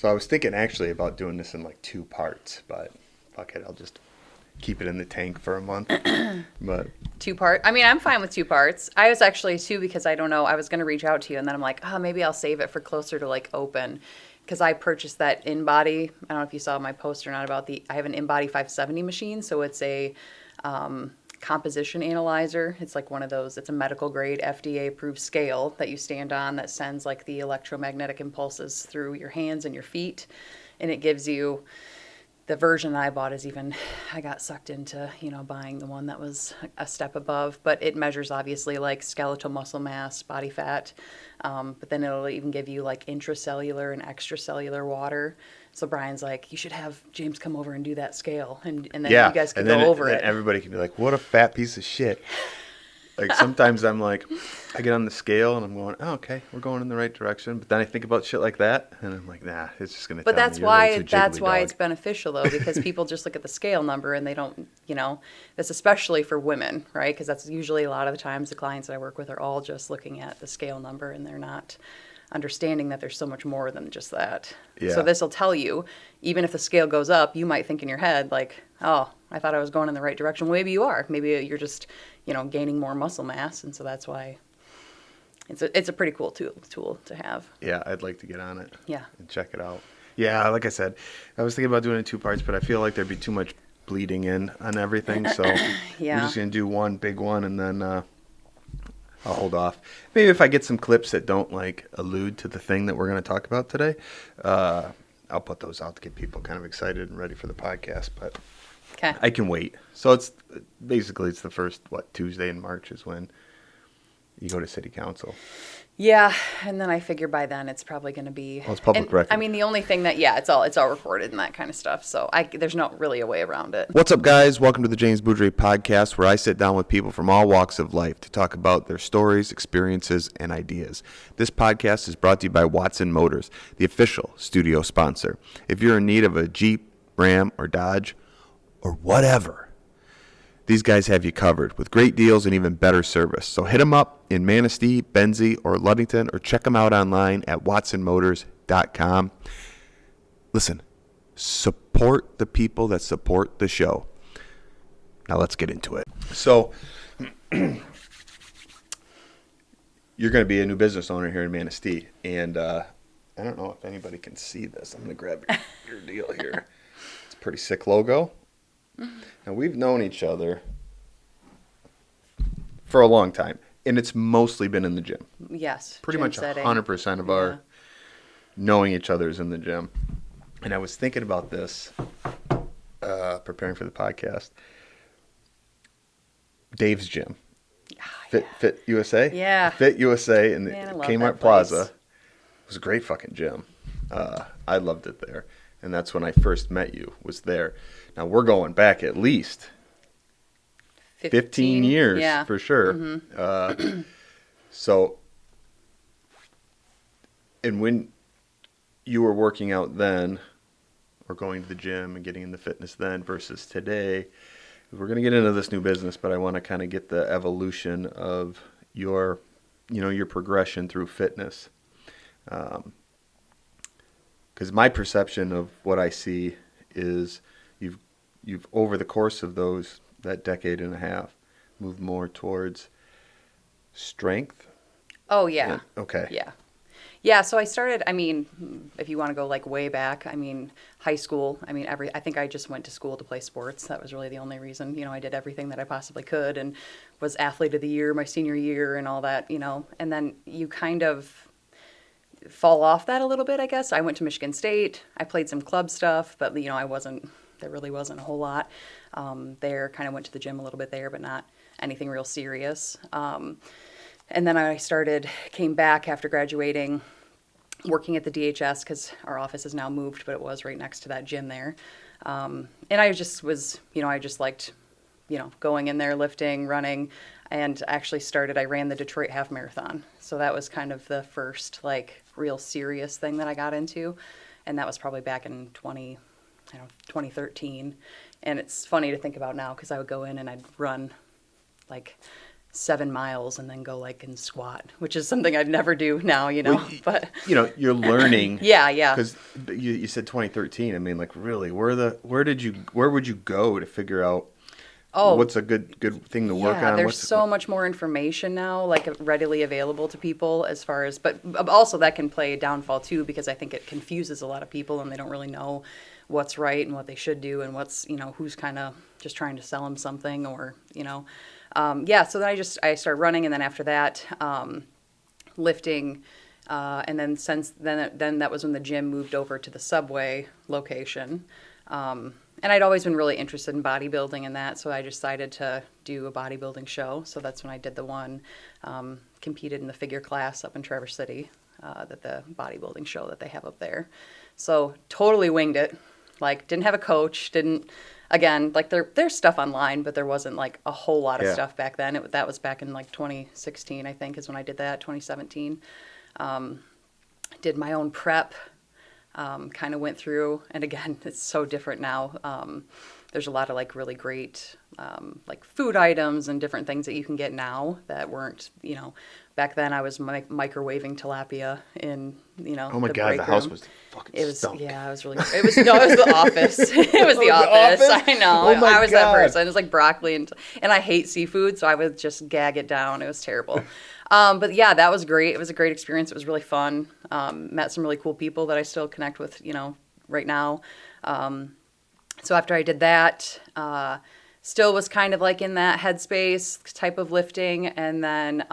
So I was thinking actually about doing this in like 2 parts, but fuck it, I'll just keep it in the tank for a month. But 2 part. I mean, I'm fine with 2 parts. I was actually too because I don't know. I was going to reach out to you, and then I'm like, oh, maybe I'll save it for closer to like open, because I purchased that InBody. I don't know if you saw my post or not about the. I have an InBody 570 machine, so it's a composition analyzer. It's like one of those. It's a medical grade FDA approved scale that you stand on that sends like the electromagnetic impulses through your hands and your feet, and it gives you the version that I bought is even, I got sucked into, buying the one that was a step above, but it measures obviously like skeletal muscle mass, body fat, but then it'll even give you like intracellular and extracellular water. So Brian's like, you should have James come over and do that scale, and then yeah, you guys can and then go over then it. everybody can be like, "What a fat piece of shit." Like sometimes I'm like, I get on the scale and I'm going, "Oh, okay, we're going in the right direction." But then I think about shit like that, and I'm like, "Nah, it's just gonna But tell me you're a little too that's jiggly, why dog." it's beneficial though, because people just look at the scale number and they don't, that's especially for women, right? Because that's usually a lot of the times the clients that I work with are all just looking at the scale number and they're not understanding that there's so much more than just that. So Yeah, this will tell you, even if the scale goes up, you might think in your head like, oh, I thought I was going in the right direction. Well, maybe you are. Maybe you're just, gaining more muscle mass, and so that's why it's a pretty cool tool to have. yeah, I'd like to get on it Yeah. and check it out. Yeah, like I said, I was thinking about doing it in 2 parts, but I feel like there'd be too much bleeding in on everything, so I'm Yeah. just gonna do one big one, and then I'll hold off. Maybe if I get some clips that don't like allude to the thing that we're gonna talk about today, I'll put those out to get people kind of excited and ready for the podcast. But Okay. I can wait. So it's basically it's the first Tuesday in March is when you go to city council. Yeah, and then I figure by then it's probably going to be. Well, it's public And record. I mean, the only thing that it's all recorded and that kind of stuff. So there's not really a way around it. What's up, guys? Welcome to the James Boudreau podcast, where I sit down with people from all walks of life to talk about their stories, experiences, and ideas. This podcast is brought to you by Watson Motors, the official studio sponsor. If you're in need of a Jeep, Ram, or Dodge, or whatever, these guys have you covered with great deals and even better service. So hit them up in Manistee, Benzie, or Ludington, or check them out online at watsonmotors.com. Listen, support the people that support the show. Now let's get into it. So you're going to be a new business owner here in Manistee, and I don't know if anybody can see this. I'm going to grab your deal here. It's a pretty sick logo. Now, we've known each other for a long time, and it's mostly been in the gym. Yes. Pretty gym much setting. 100% of our knowing each other is in the gym. And I was thinking about this, preparing for the podcast. Dave's gym. Fit USA? Yeah. Fit USA in the Man, I love Kmart that Plaza. place. It was a great fucking gym. I loved it there. And that's when I first met you, was there. Now, we're going back at least 15 years for sure. Mm-hmm. So, and when you were working out then, or going to the gym and getting into fitness then versus today, we're going to get into this new business, but I want to kind of get the evolution of your progression through fitness. Because my perception of what I see is you've over the course of that decade and a half moved more towards strength. Oh yeah. Okay. Yeah. Yeah, so I started, I mean, if you want to go like way back, I mean, high school, I mean, I think I just went to school to play sports. That was really the only reason, I did everything that I possibly could and was athlete of the year my senior year and all that, and then you kind of fall off that a little bit, I guess. I went to Michigan State. I played some club stuff, but, there really wasn't a whole lot there. Kind of went to the gym a little bit there, but not anything real serious. And then I came back after graduating, working at the DHS because our office is now moved, but it was right next to that gym there. And I just was, I just liked, going in there, lifting, running, and actually I ran the Detroit Half Marathon. So that was kind of the first like real serious thing that I got into. And that was probably back in 2013. And it's funny to think about now because I would go in and I'd run like 7 miles and then go like and squat, which is something I'd never do now, Well, but you're learning. yeah. Because you said 2013. I mean, like, really, where would you go to figure out what's a good thing to work on? There's so much more information now, like readily available to people as far as, but also that can play a downfall too, because I think it confuses a lot of people and they don't really know what's right and what they should do and what's, who's kind of just trying to sell them something or, so then I started running, and then after that, lifting, and then then that was when the gym moved over to the Subway location. And I'd always been really interested in bodybuilding and that, so I decided to do a bodybuilding show. So that's when I did the one, competed in the figure class up in Traverse City, the bodybuilding show that they have up there. So totally winged it. Like, didn't have a coach, again, like there's stuff online, but there wasn't like a whole lot of stuff back then. That was back in like 2016, I think, is when I did that, 2017. Did my own prep. Kind of went through, and again, it's so different now. There's a lot of like really great like food items and different things that you can get now that weren't, back then I was microwaving tilapia in, Oh my the God, break the house room. was fucking It was, stunk. yeah, it was really, it was the office. It was the office. I know. Oh my I was that God. person. It was like broccoli and I hate seafood, so I would just gag it down. It was terrible. But yeah, that was great. It was a great experience. It was really fun. Met some really cool people that I still connect with, right now. So after I did that, still was kind of like in that headspace type of lifting, and then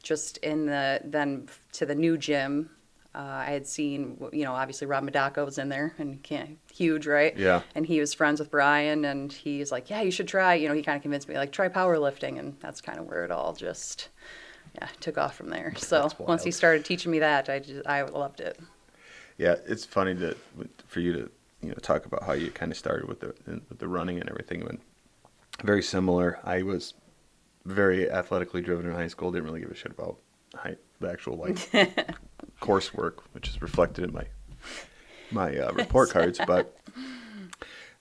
just then to the new gym. I had seen, obviously Rob Madaka was in there, and huge, right? Yeah. And he was friends with Brian, and he's like, yeah, you should try, he kind of convinced me, like, try powerlifting, and that's kind of where it all just, took off from there. So once he started teaching me that, I loved it. Yeah, it's funny for you to talk about how you kind of started with the running and everything. When very similar, I was very athletically driven in high school. Didn't really give a shit about the actual coursework, which is reflected in my report cards. But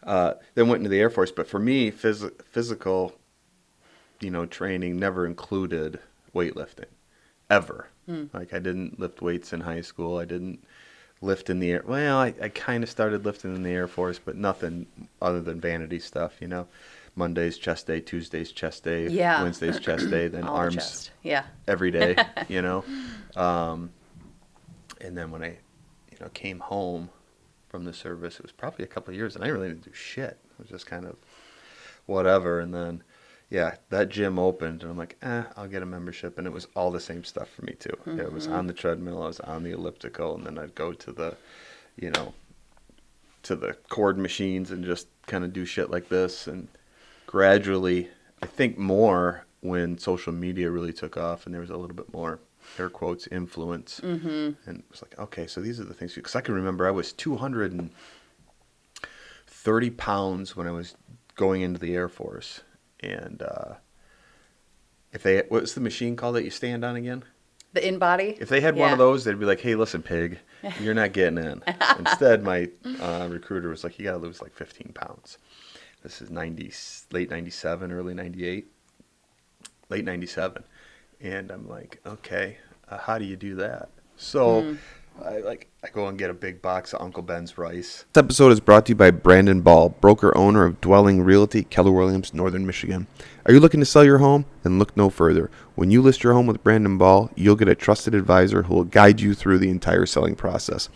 then went into the Air Force. But for me, physical, training never included weightlifting, ever. Like, I didn't lift weights in high school. I didn't lift in the air. Well, I kind of started lifting in the Air Force, but nothing other than vanity stuff, Mondays chest day, Tuesdays chest day, Wednesdays chest day, then All arms the chest. Yeah. every day, And then when I, came home from the service, it was probably a couple of years, and I really didn't do shit. It was just kind of whatever. And then, that gym opened, and I'm like, I'll get a membership. And it was all the same stuff for me, too. Mm-hmm. It was on the treadmill, I was on the elliptical, and then I'd go to the, to the cord machines and just kind of do shit like this. And gradually, I think more when social media really took off and there was a little bit more, air quotes, influence. Mm-hmm. And it was like, okay, so these are the things. Because I can remember I was 230 pounds when I was going into the Air Force. And what's the machine called that you stand on again? The in-body? If they had one of those, they'd be like, hey, listen, pig, you're not getting in. Instead, my recruiter was like, you got to lose like 15 pounds. This is late 97, early 98. Late 97. And I'm like, okay, how do you do that? So I go and get a big box of Uncle Ben's rice. This episode is brought to you by Brandon Ball, broker owner of Dwelling Realty, Keller Williams, Northern Michigan. Are you looking to sell your home? Then look no further. When you list your home with Brandon Ball, you'll get a trusted advisor who will guide you through the entire selling process.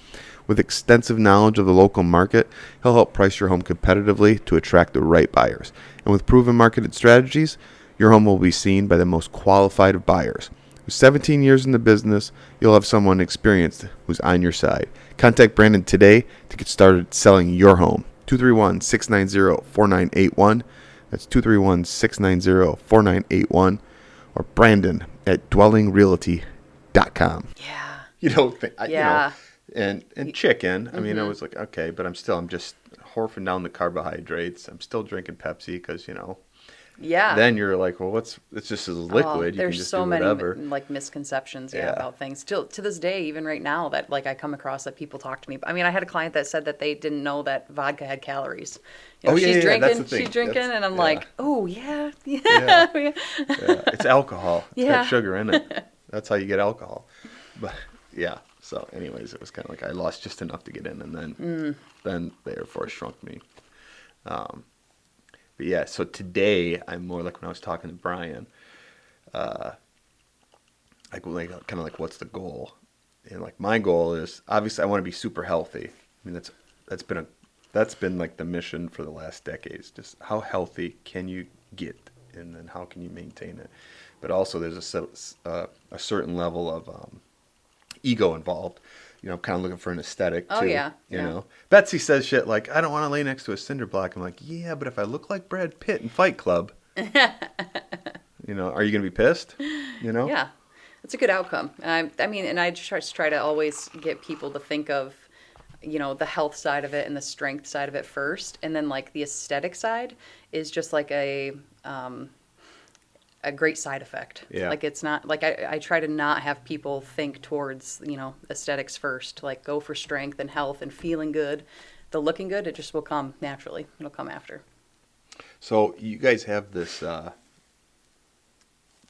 With extensive knowledge of the local market, he'll help price your home competitively to attract the right buyers. And with proven marketed strategies, your home will be seen by the most qualified of buyers. With 17 years in the business, you'll have someone experienced who's on your side. Contact Brandon today to get started selling your home. 231-690-4981. That's 231-690-4981. Or Brandon at dwellingrealty.com. Yeah. And chicken. I mean, I was like, okay, but I'm just horfing down the carbohydrates. I'm still drinking Pepsi because, Yeah. Then you're like, well, it's just a Oh, liquid. You can there's just so do many whatever. like misconceptions, Yeah. about things. Still to this day, even right now, that like I come across that people talk to me. I mean, I had a client that said that they didn't know that vodka had calories. Oh yeah, yeah, yeah, that's the She's thing. drinking, That's and I'm yeah, like, oh yeah, yeah, yeah, yeah. It's alcohol. It's got yeah. sugar in it. That's how you get alcohol. But yeah. So, anyways, it was kind of like I lost just enough to get in, and then the Air Force shrunk me. Um, but yeah, so today I'm more like when I was talking to Brian, like kind of like what's the goal, and like my goal is obviously I want to be super healthy. I mean that's been like the mission for the last decades. Just how healthy can you get, and then how can you maintain it. But also there's a certain level of ego involved. I'm kind of looking for an aesthetic Oh too. yeah, yeah. Betsy says shit like, "I don't want to lay next to a cinder block." I'm like, "Yeah, but if I look like Brad Pitt in Fight Club, are you gonna be pissed?" Yeah, it's a good outcome. I mean, and I just try to always get people to think of, the health side of it and the strength side of it first, and then like the aesthetic side is just like a great side effect. Yeah. Like it's not like I try to not have people think towards, aesthetics first. Like go for strength and health and feeling good. The looking good, it just will come naturally. It'll come after. So you guys have this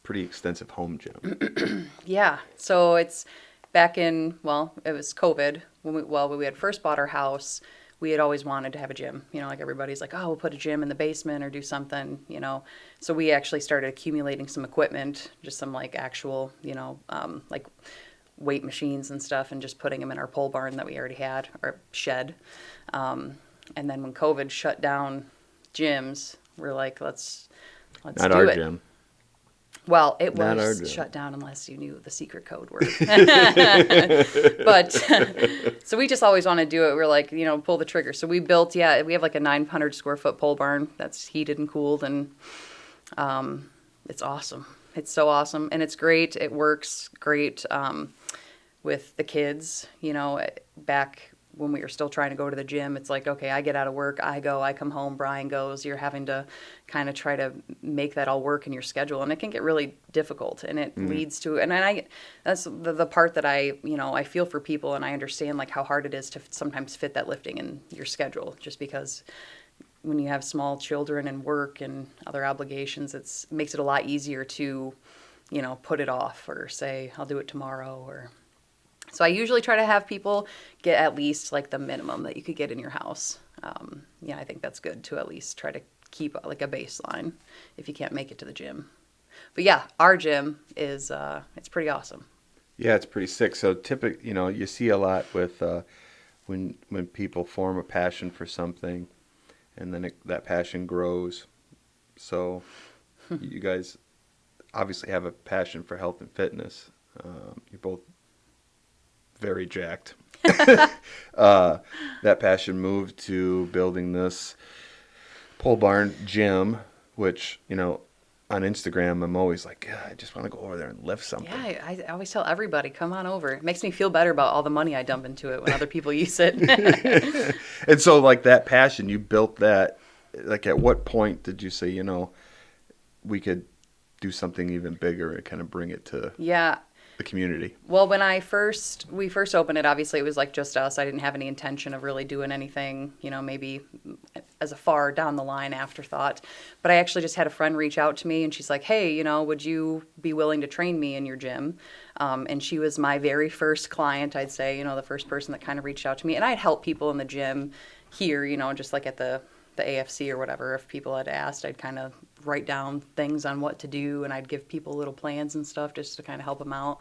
pretty extensive home gym. Yeah. So it's back in, well, it was COVID when we had first bought our house. We had always wanted to have a gym. Like everybody's like, oh, we'll put a gym in the basement or do something. So we actually started accumulating some equipment, just some like actual, like weight machines and stuff, and just putting them in our pole barn that we already had, our shed. And then when COVID shut down gyms, we're like, let's Not do our it. gym. Well, it Not our was gym. shut down unless you knew the secret code word. But so we just always want to do it. We're like, pull the trigger. So we built, we have like a 900 square foot pole barn that's heated and cooled, and it's awesome. It's so awesome, and it's great. It works great with the kids. Back when we were still trying to go to the gym, it's like, okay, I get out of work, I go, I come home, Brian goes. You're having to kind of try to make that all work in your schedule, and it can get really difficult, and it leads to, and that's the part that I feel for people, and I understand like how hard it is to sometimes fit that lifting in your schedule, just because when you have small children and work and other obligations, it makes it a lot easier to, put it off or say, I'll do it tomorrow. Or so I usually try to have people get at least like the minimum that you could get in your house. I think that's good to at least try to keep like a baseline if you can't make it to the gym. But yeah, our gym is it's pretty awesome. Yeah, it's pretty sick. So typically, you see a lot with when people form a passion for something, and then that passion grows. So you guys obviously have a passion for health and fitness. You're both very jacked. That passion moved to building this pole barn gym, which, on Instagram, I'm always like, "God, I just want to go over there and lift something." Yeah, I always tell everybody, come on over. It makes me feel better about all the money I dump into it when other people use it. And so, like, that passion, you built that, like, at what point did you say, we could do something even bigger and kind of bring it to Yeah. the community? Well, when we first opened it, obviously it was like just us. I didn't have any intention of really doing anything, maybe as a far down the line afterthought. But I actually just had a friend reach out to me, and she's like, hey, would you be willing to train me in your gym? And she was my very first client, I'd say, the first person that kind of reached out to me. And I'd help people in the gym here, just like at the AFC or whatever. If people had asked, I'd kind of write down things on what to do, and I'd give people little plans and stuff just to kind of help them out.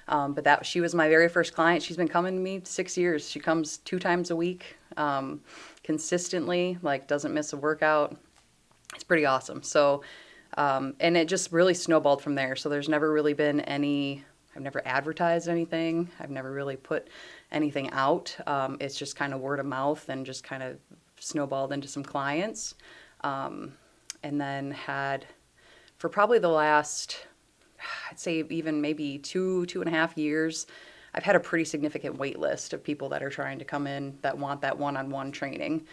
But she was my very first client. She's been coming to me 6 years. She comes 2 times a week, consistently, like doesn't miss a workout. It's pretty awesome. So, and it just really snowballed from there. So there's never really been I've never advertised anything. I've never really put anything out. It's just kind of word of mouth and just kind of snowballed into some clients. And then had, for probably the last, I'd say even maybe 2.5 years, I've had a pretty significant wait list of people that are trying to come in that want that one-on-one training.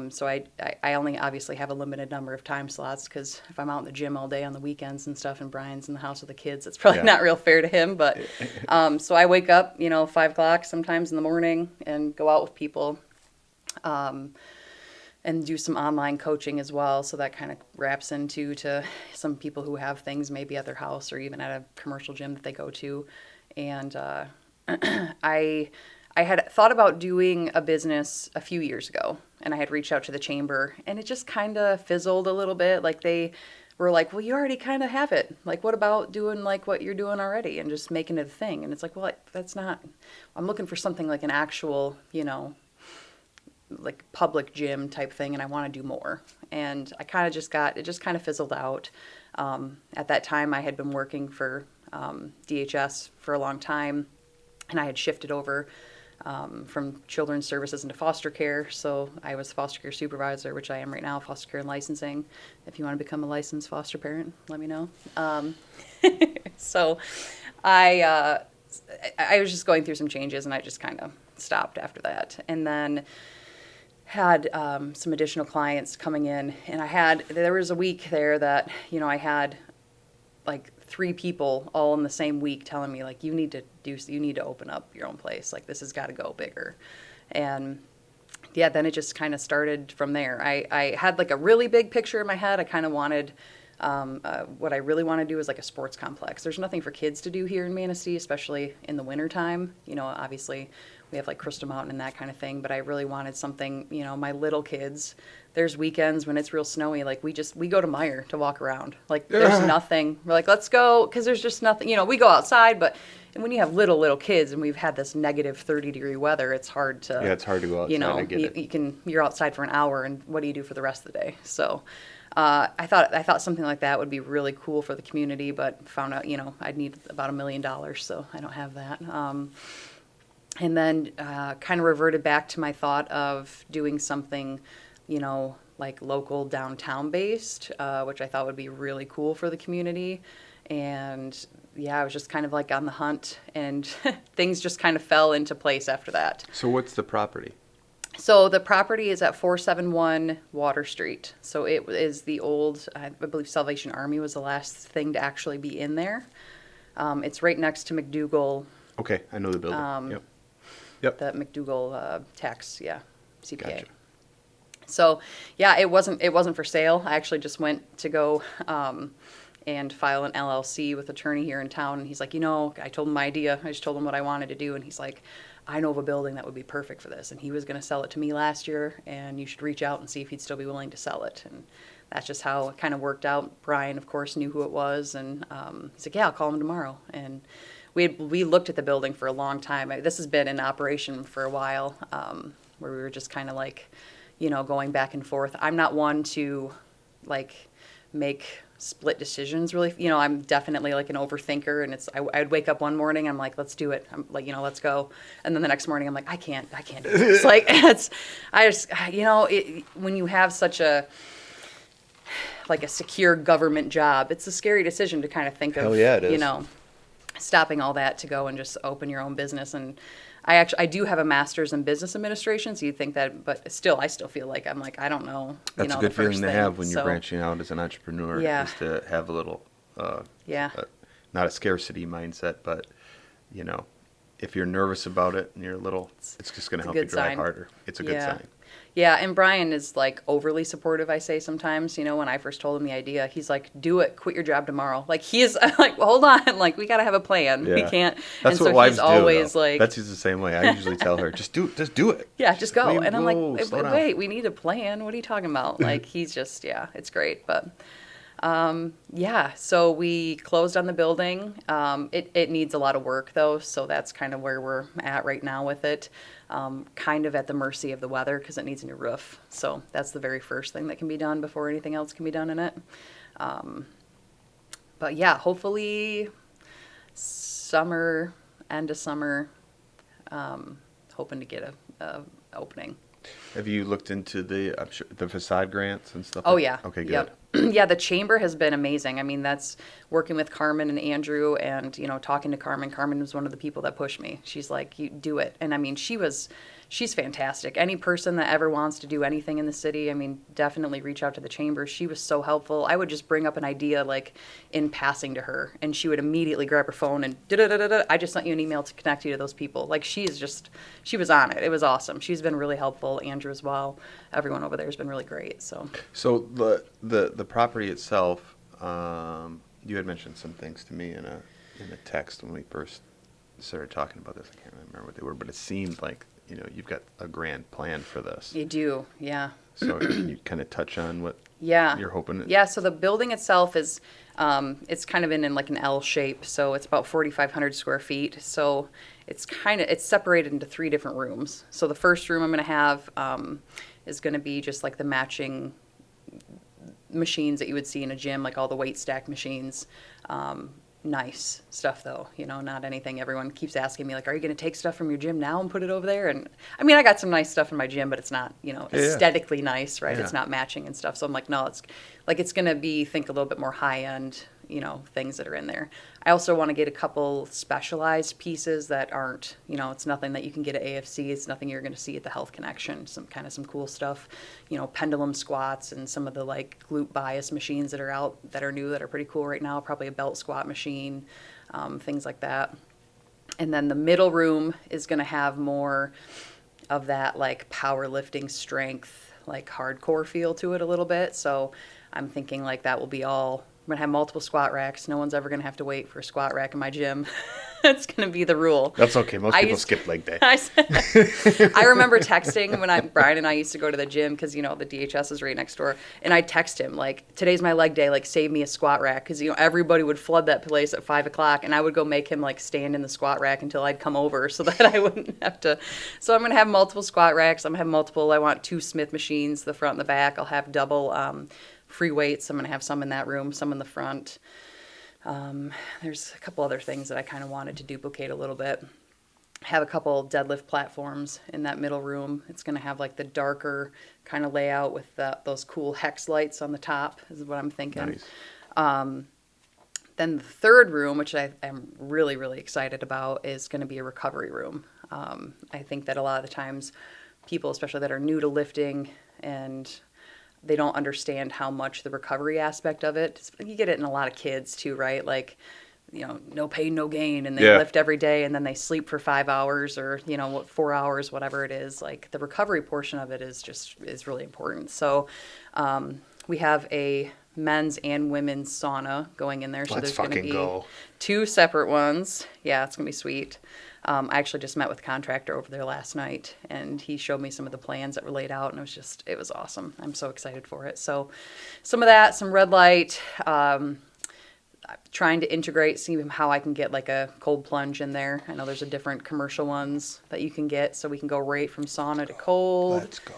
So I only obviously have a limited number of time slots, because if I'm out in the gym all day on the weekends and stuff, and Brian's in the house with the kids, it's probably not real fair to him. But so I wake up, 5 o'clock sometimes in the morning and go out with people. And do some online coaching as well. So that kind of wraps into some people who have things maybe at their house or even at a commercial gym that they go to. And I had thought about doing a business a few years ago, and I had reached out to the chamber, and it just kind of fizzled a little bit. Like, they were like, well, you already kind of have it. Like, what about doing like what you're doing already and just making it a thing? And it's like, well, that's not, I'm looking for something like an actual, like public gym type thing, and I want to do more. And I kind of it just kind of fizzled out. At that time, I had been working for DHS for a long time, and I had shifted over from children's services into foster care. So I was foster care supervisor, which I am right now, foster care and licensing. If you want to become a licensed foster parent, let me know. So I was just going through some changes, and I just kind of stopped after that. And then had some additional clients coming in, and there was a week there that, I had like 3 people all in the same week telling me, like, you need to open up your own place. Like, this has got to go bigger. And yeah, then it just kind of started from there. I had like a really big picture in my head. I kind of wanted, what I really want to do is like a sports complex. There's nothing for kids to do here in Manistee, especially in the wintertime. Obviously we have like Crystal Mountain and that kind of thing, but I really wanted something, my little kids, there's weekends when it's real snowy, like we go to Meyer to walk around. Like, there's nothing. We're like, let's go, because there's just nothing, we go outside, but when you have little kids and we've had this negative 30-degree weather, it's hard to. Yeah, it's hard to go outside. I get it. You're outside for an hour, and what do you do for the rest of the day? So I thought something like that would be really cool for the community, but found out, I'd need about $1 million, so I don't have that. And then kind of reverted back to my thought of doing something, like local downtown based, which I thought would be really cool for the community. And yeah, I was just kind of like on the hunt, and things just kind of fell into place after that. So what's the property? So the property is at 471 Water Street. So it is the old, I believe Salvation Army was the last thing to actually be in there. It's right next to McDougal. Okay, I know the building. Yep. The McDougal tax, CPA. Gotcha. So yeah, it wasn't for sale. I actually just went to go and file an LLC with an attorney here in town, and he's like, I told him my idea. I just told him what I wanted to do, and he's like, I know of a building that would be perfect for this, and he was going to sell it to me last year, and you should reach out and see if he'd still be willing to sell it. And that's just how it kind of worked out. Brian, of course, knew who it was, and he's like, yeah, I'll call him tomorrow. And we looked at the building for a long time. This has been in operation for a while, where we were just kind of like, going back and forth. I'm not one to like make split decisions really. I'm definitely like an overthinker, and I'd wake up one morning, I'm like, let's do it. I'm like, let's go. And then the next morning I'm like, I can't do this. Like, when you have such a secure government job, it's a scary decision to kind of think of. Hell yeah, it is. Stopping all that to go and just open your own business. And I do have a master's in business administration, so you'd think that, but I still feel like I'm like, I don't know. That's a good feeling to have when you're branching out as an entrepreneur, is to have a little, not a scarcity mindset, but, if you're nervous about it and you're a little, it's just going to help you drive harder. It's a good sign. Yeah, and Brian is like overly supportive, I say sometimes. When I first told him the idea, he's like, do it, quit your job tomorrow. Like, I'm like, well, hold on, like, we got to have a plan. Yeah. We can't. That's and what so wives he's always do, like, Betsy's the same way. I usually tell her, just do it. Yeah, just go. And I'm like, wait, we need a plan. What are you talking about? Like, he's just, it's great. But so we closed on the building. It needs a lot of work though, so that's kind of where we're at right now with it. Kind of at the mercy of the weather, because it needs a new roof. So that's the very first thing that can be done before anything else can be done in it. But yeah, hopefully end of summer, hoping to get a opening. Have you looked into the facade grants and stuff? Oh, yeah. Okay, good. Yep. Yeah, the chamber has been amazing. I mean, that's working with Carmen and Andrew and, talking to Carmen. Carmen was one of the people that pushed me. She's like, you do it. And I mean, she's fantastic. Any person that ever wants to do anything in the city, I mean, definitely reach out to the chamber. She was so helpful. I would just bring up an idea like in passing to her, and she would immediately grab her phone and da-da-da-da-da. I just sent you an email to connect you to those people. Like she was on it. It was awesome. She's been really helpful. Andrew as well. Everyone over there has been really great. So the property itself, you had mentioned some things to me in a text when we first started talking about this. I can't remember what they were, but it seemed like you've got a grand plan for this. You do, yeah. So can you kind of touch on what Yeah. you're hoping? Yeah, so the building itself is, it's kind of in like an L shape, so it's about 4,500 square feet. So it's separated into 3 different rooms. So the first room I'm going to have is going to be just like the matching machines that you would see in a gym, like all the weight stack machines. Nice stuff though, not anything. Everyone keeps asking me like, are you going to take stuff from your gym now and put it over there? And I mean, I got some nice stuff in my gym, but it's not, aesthetically nice, right? Yeah. It's not matching and stuff. So I'm like, no, it's going to be, think a little bit more high end, things that are in there. I also want to get a couple specialized pieces that aren't, it's nothing that you can get at AFC. It's nothing you're going to see at the Health Connection. Some cool stuff, pendulum squats and some of the like glute bias machines that are out that are new that are pretty cool right now. Probably a belt squat machine, things like that. And then the middle room is going to have more of that like powerlifting strength, like hardcore feel to it a little bit. So I'm thinking like that will be all. I'm going to have multiple squat racks. No one's ever going to have to wait for a squat rack in my gym. That's going to be the rule. That's okay. Most people skip leg day. I remember texting when Brian and I used to go to the gym because, the DHS is right next door. And I'd text him, like, today's my leg day, like, save me a squat rack. Because, everybody would flood that place at 5 o'clock. And I would go make him, like, stand in the squat rack until I'd come over so that I wouldn't have to. So I'm going to have multiple squat racks. I'm going to have multiple. I want 2 Smith machines, the front and the back. I'll have double free weights. I'm going to have some in that room, some in the front. There's a couple other things that I kind of wanted to duplicate a little bit. Have a couple deadlift platforms in that middle room. It's going to have like the darker kind of layout with those cool hex lights on the top is what I'm thinking. Nice. Then the third room, which I am really, really excited about, is going to be a recovery room. I think that a lot of the times people, especially that are new to lifting and they don't understand how much the recovery aspect of it. You get it in a lot of kids too, right? Like, no pain, no gain, and they lift every day, and then they sleep for 5 hours or 4 hours, whatever it is. Like the recovery portion of it is really important. So we have a men's and women's sauna going in there. So there's going to be 2 separate ones. Yeah, it's going to be sweet. I actually just met with a contractor over there last night, and he showed me some of the plans that were laid out, and it was awesome. I'm so excited for it. So some of that, some red light, trying to integrate, see how I can get like a cold plunge in there. I know there's different commercial ones that you can get, so we can go right from sauna to cold. Let's go.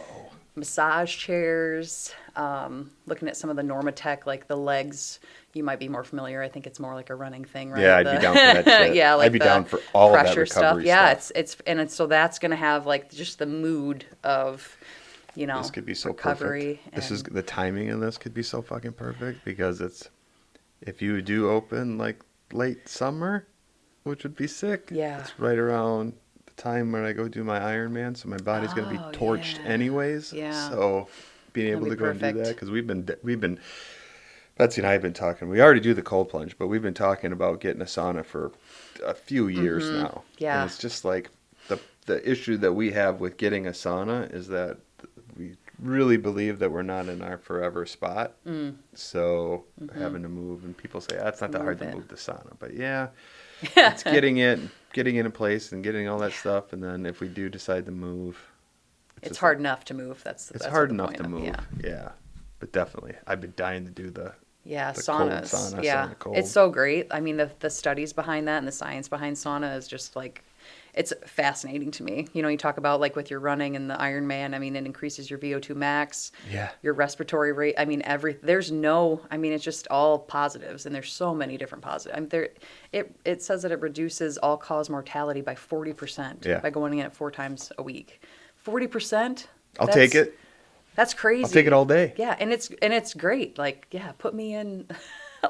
Massage chairs, looking at some of the Normatec, like the legs. You might be more familiar. I think it's more like a running thing, right? Yeah, I'd be down for that shit. Yeah, like I'd be down for all of that recovery stuff. Yeah, stuff. So that's going to have like just the mood of, this could be so recovery. Perfect. The timing of this could be so fucking perfect because if you do open like late summer, which would be sick. Yeah. It's right around the time when I go do my Ironman, so my body's going to be torched anyways. Yeah. So being able to go perfect. and do that, because we've been Betsy and I have been talking. We already do the cold plunge, but we've been talking about getting a sauna for a few years now. Yeah. And it's just like the issue that we have with getting a sauna is that we really believe that we're not in our forever spot. So having to move, and people say, it's not that hard to move the sauna. But it's getting it in place and getting all that stuff. And then if we do decide to move, it's hard enough to move. That's hard enough to move. Yeah. Yeah. But definitely, I've been dying to do the saunas. Cold sauna, sauna cold. It's so great. I mean, the studies behind that and the science behind sauna is just like, it's fascinating to me. You talk about like with your running and the Ironman, I mean, it increases your VO2 max, your respiratory rate. I mean, it's just all positives, and there's so many different positives. I mean, it says that it reduces all-cause mortality by 40% by going in it 4 times a week. 40%? I'll take it. That's crazy. I'll take it all day. Yeah, and it's great. Like, yeah, put me in.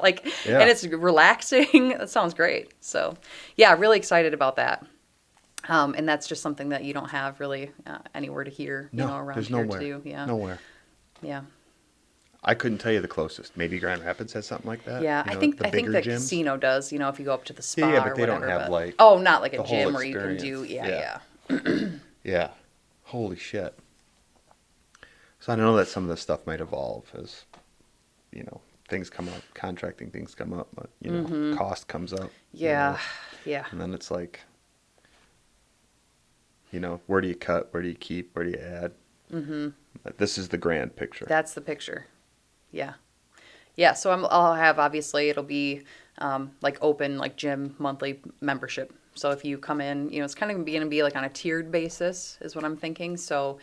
Like, Yeah. and it's relaxing. That sounds great. So, yeah, really excited about that. And that's just something that you don't have really anywhere to hear, No, around there's here nowhere. too. Yeah. Nowhere. Yeah. I couldn't tell you the closest. Maybe Grand Rapids has something like that. Yeah, I think the bigger the gyms. casino does, if you go up to the spa Yeah, but or they don't whatever. have, But like, oh, not like a the whole gym where you can do experience. yeah. Yeah. Holy shit. So I know that some of this stuff might evolve as, things come up, contracting things come up, but, cost comes up. Yeah. Yeah. And then it's like, where do you cut? Where do you keep? Where do you add? Mm-hmm. This is the grand picture. That's the picture. Yeah. Yeah, so I'll have, obviously, it'll be like open, like gym monthly membership. So if you come in, it's kind of going to be like on a tiered basis is what I'm thinking. So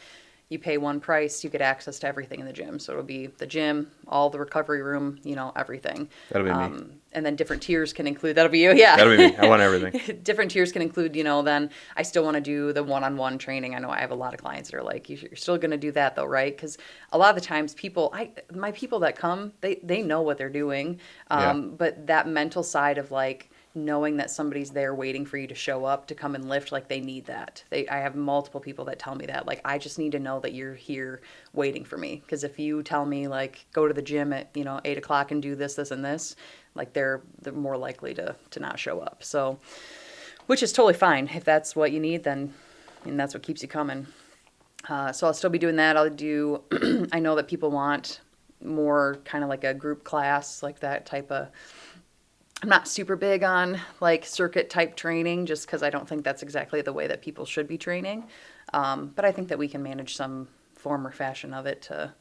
you pay one price, you get access to everything in the gym. So it'll be the gym, all the recovery room, everything. That'll be me. And then different tiers can include, that'll be you, yeah. That'll be me. I want everything. Different tiers can include, then I still want to do the one-on-one training. I know I have a lot of clients that are like, you're still going to do that though, right? Because a lot of the times my people that come, they know what they're doing. But that mental side of like, knowing that somebody's there waiting for you to show up to come and lift, like they need that. I have multiple people that tell me that, like, I just need to know that you're here waiting for me. Because if you tell me like, go to the gym at, 8:00 and do this, this, and this, like they're more likely to not show up. So, which is totally fine. If that's what you need, then, and that's what keeps you coming. So I'll still be doing that. I'll do, I know that people want more kind of like a group class, like that type of, I'm not super big on like circuit type training just because I don't think that's exactly the way that people should be training. But I think that we can manage some form or fashion of it to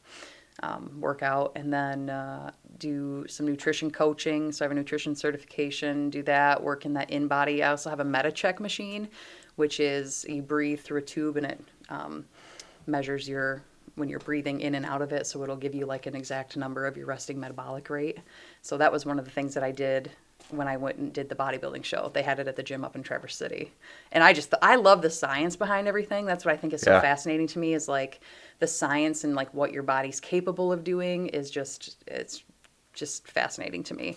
work out, and then do some nutrition coaching. So I have a nutrition certification, do that, work in that in-body. I also have a MetaCheck machine, which is you breathe through a tube and it measures when you're breathing in and out of it. So it'll give you like an exact number of your resting metabolic rate. So that was one of the things that I did when I went and did the bodybuilding show. They had it at the gym up in Traverse City. And I love the science behind everything. That's what I think is so fascinating to me, is like the science and like what your body's capable of doing is it's just fascinating to me.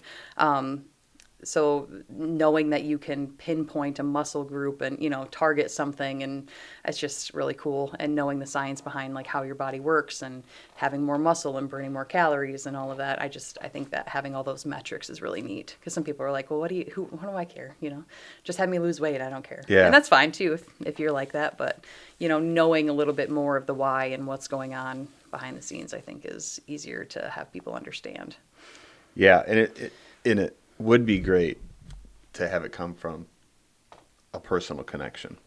So knowing that you can pinpoint a muscle group and, target something, and it's just really cool. And knowing the science behind like how your body works and having more muscle and burning more calories and all of that. I think that having all those metrics is really neat, because some people are like, well, what do I care? Just have me lose weight. I don't care. Yeah. And that's fine too, if you're like that. But, knowing a little bit more of the why and what's going on behind the scenes, I think is easier to have people understand. Yeah. And it would be great to have it come from a personal connection,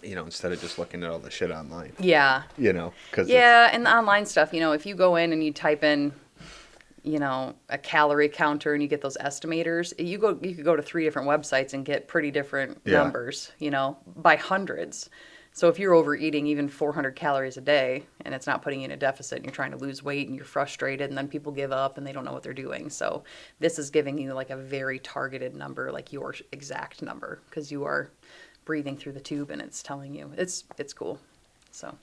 instead of just looking at all the shit online. Yeah. Cause and the online stuff, if you go in and you type in, a calorie counter and you get those estimators, you could go to 3 different websites and get pretty different numbers, by hundreds. So if you're overeating even 400 calories a day and it's not putting you in a deficit and you're trying to lose weight and you're frustrated, and then people give up and they don't know what they're doing. So this is giving you like a very targeted number, like your exact number, because you are breathing through the tube and it's telling you. It's cool. So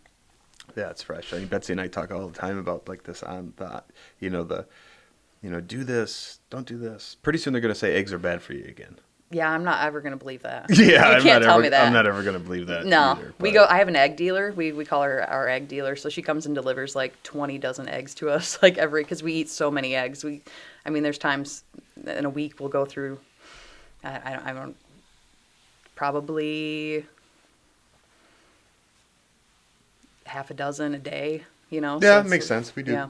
yeah, it's fresh. I mean, Betsy and I talk all the time about like this on the, do this, don't do this. Pretty soon they're going to say eggs are bad for you again. Yeah, I'm not ever going to believe that. Yeah, you can't tell me that. I'm not ever going to believe that. No, either, I have an egg dealer. We call her our egg dealer. So she comes and delivers like 20 dozen eggs to us, like because we eat so many eggs. There's times in a week we'll go through, I don't probably half a dozen a day, Yeah, so it makes sense. We do.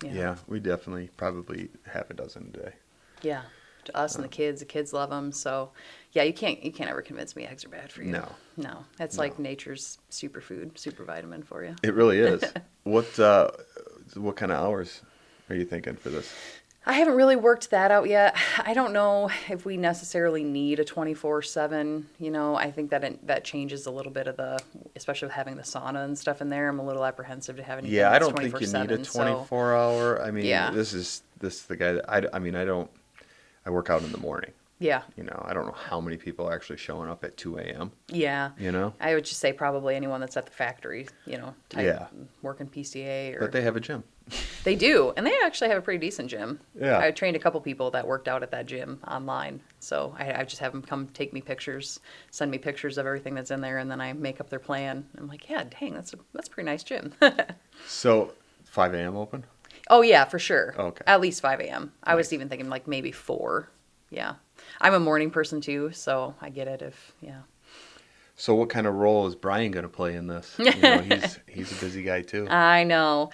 Yeah. We definitely probably half a dozen a day. Yeah. To us and the kids love them. So yeah, you can't ever convince me eggs are bad for you. No, that's like nature's superfood, super vitamin for you. It really is. What kind of hours are you thinking for this? I haven't really worked that out yet. I don't know if we necessarily need a 24/7. I think that changes a little bit of especially with having the sauna and stuff in there. I'm a little apprehensive to have anything. Yeah, I that's don't think you need a 24/7, 24-hour. Yeah. This is the guy that I work out in the morning. Yeah. You know, I don't know how many people are actually showing up at 2 a.m. Yeah. You know? I would just say probably anyone that's at the factory, type Yeah. working PCA or. But they have a gym. They do, and they actually have a pretty decent gym. Yeah. I trained a couple people that worked out at that gym online, so I just have them come take me pictures, send me pictures of everything that's in there, and then I make up their plan. I'm like, yeah, dang, that's a pretty nice gym. So 5 a.m. open? Oh yeah, for sure. Okay. At least 5 a.m. I was Nice. even thinking like maybe 4. Yeah, I'm a morning person too, so I get it. So what kind of role is Brian going to play in this? You know, he's a busy guy too. I know.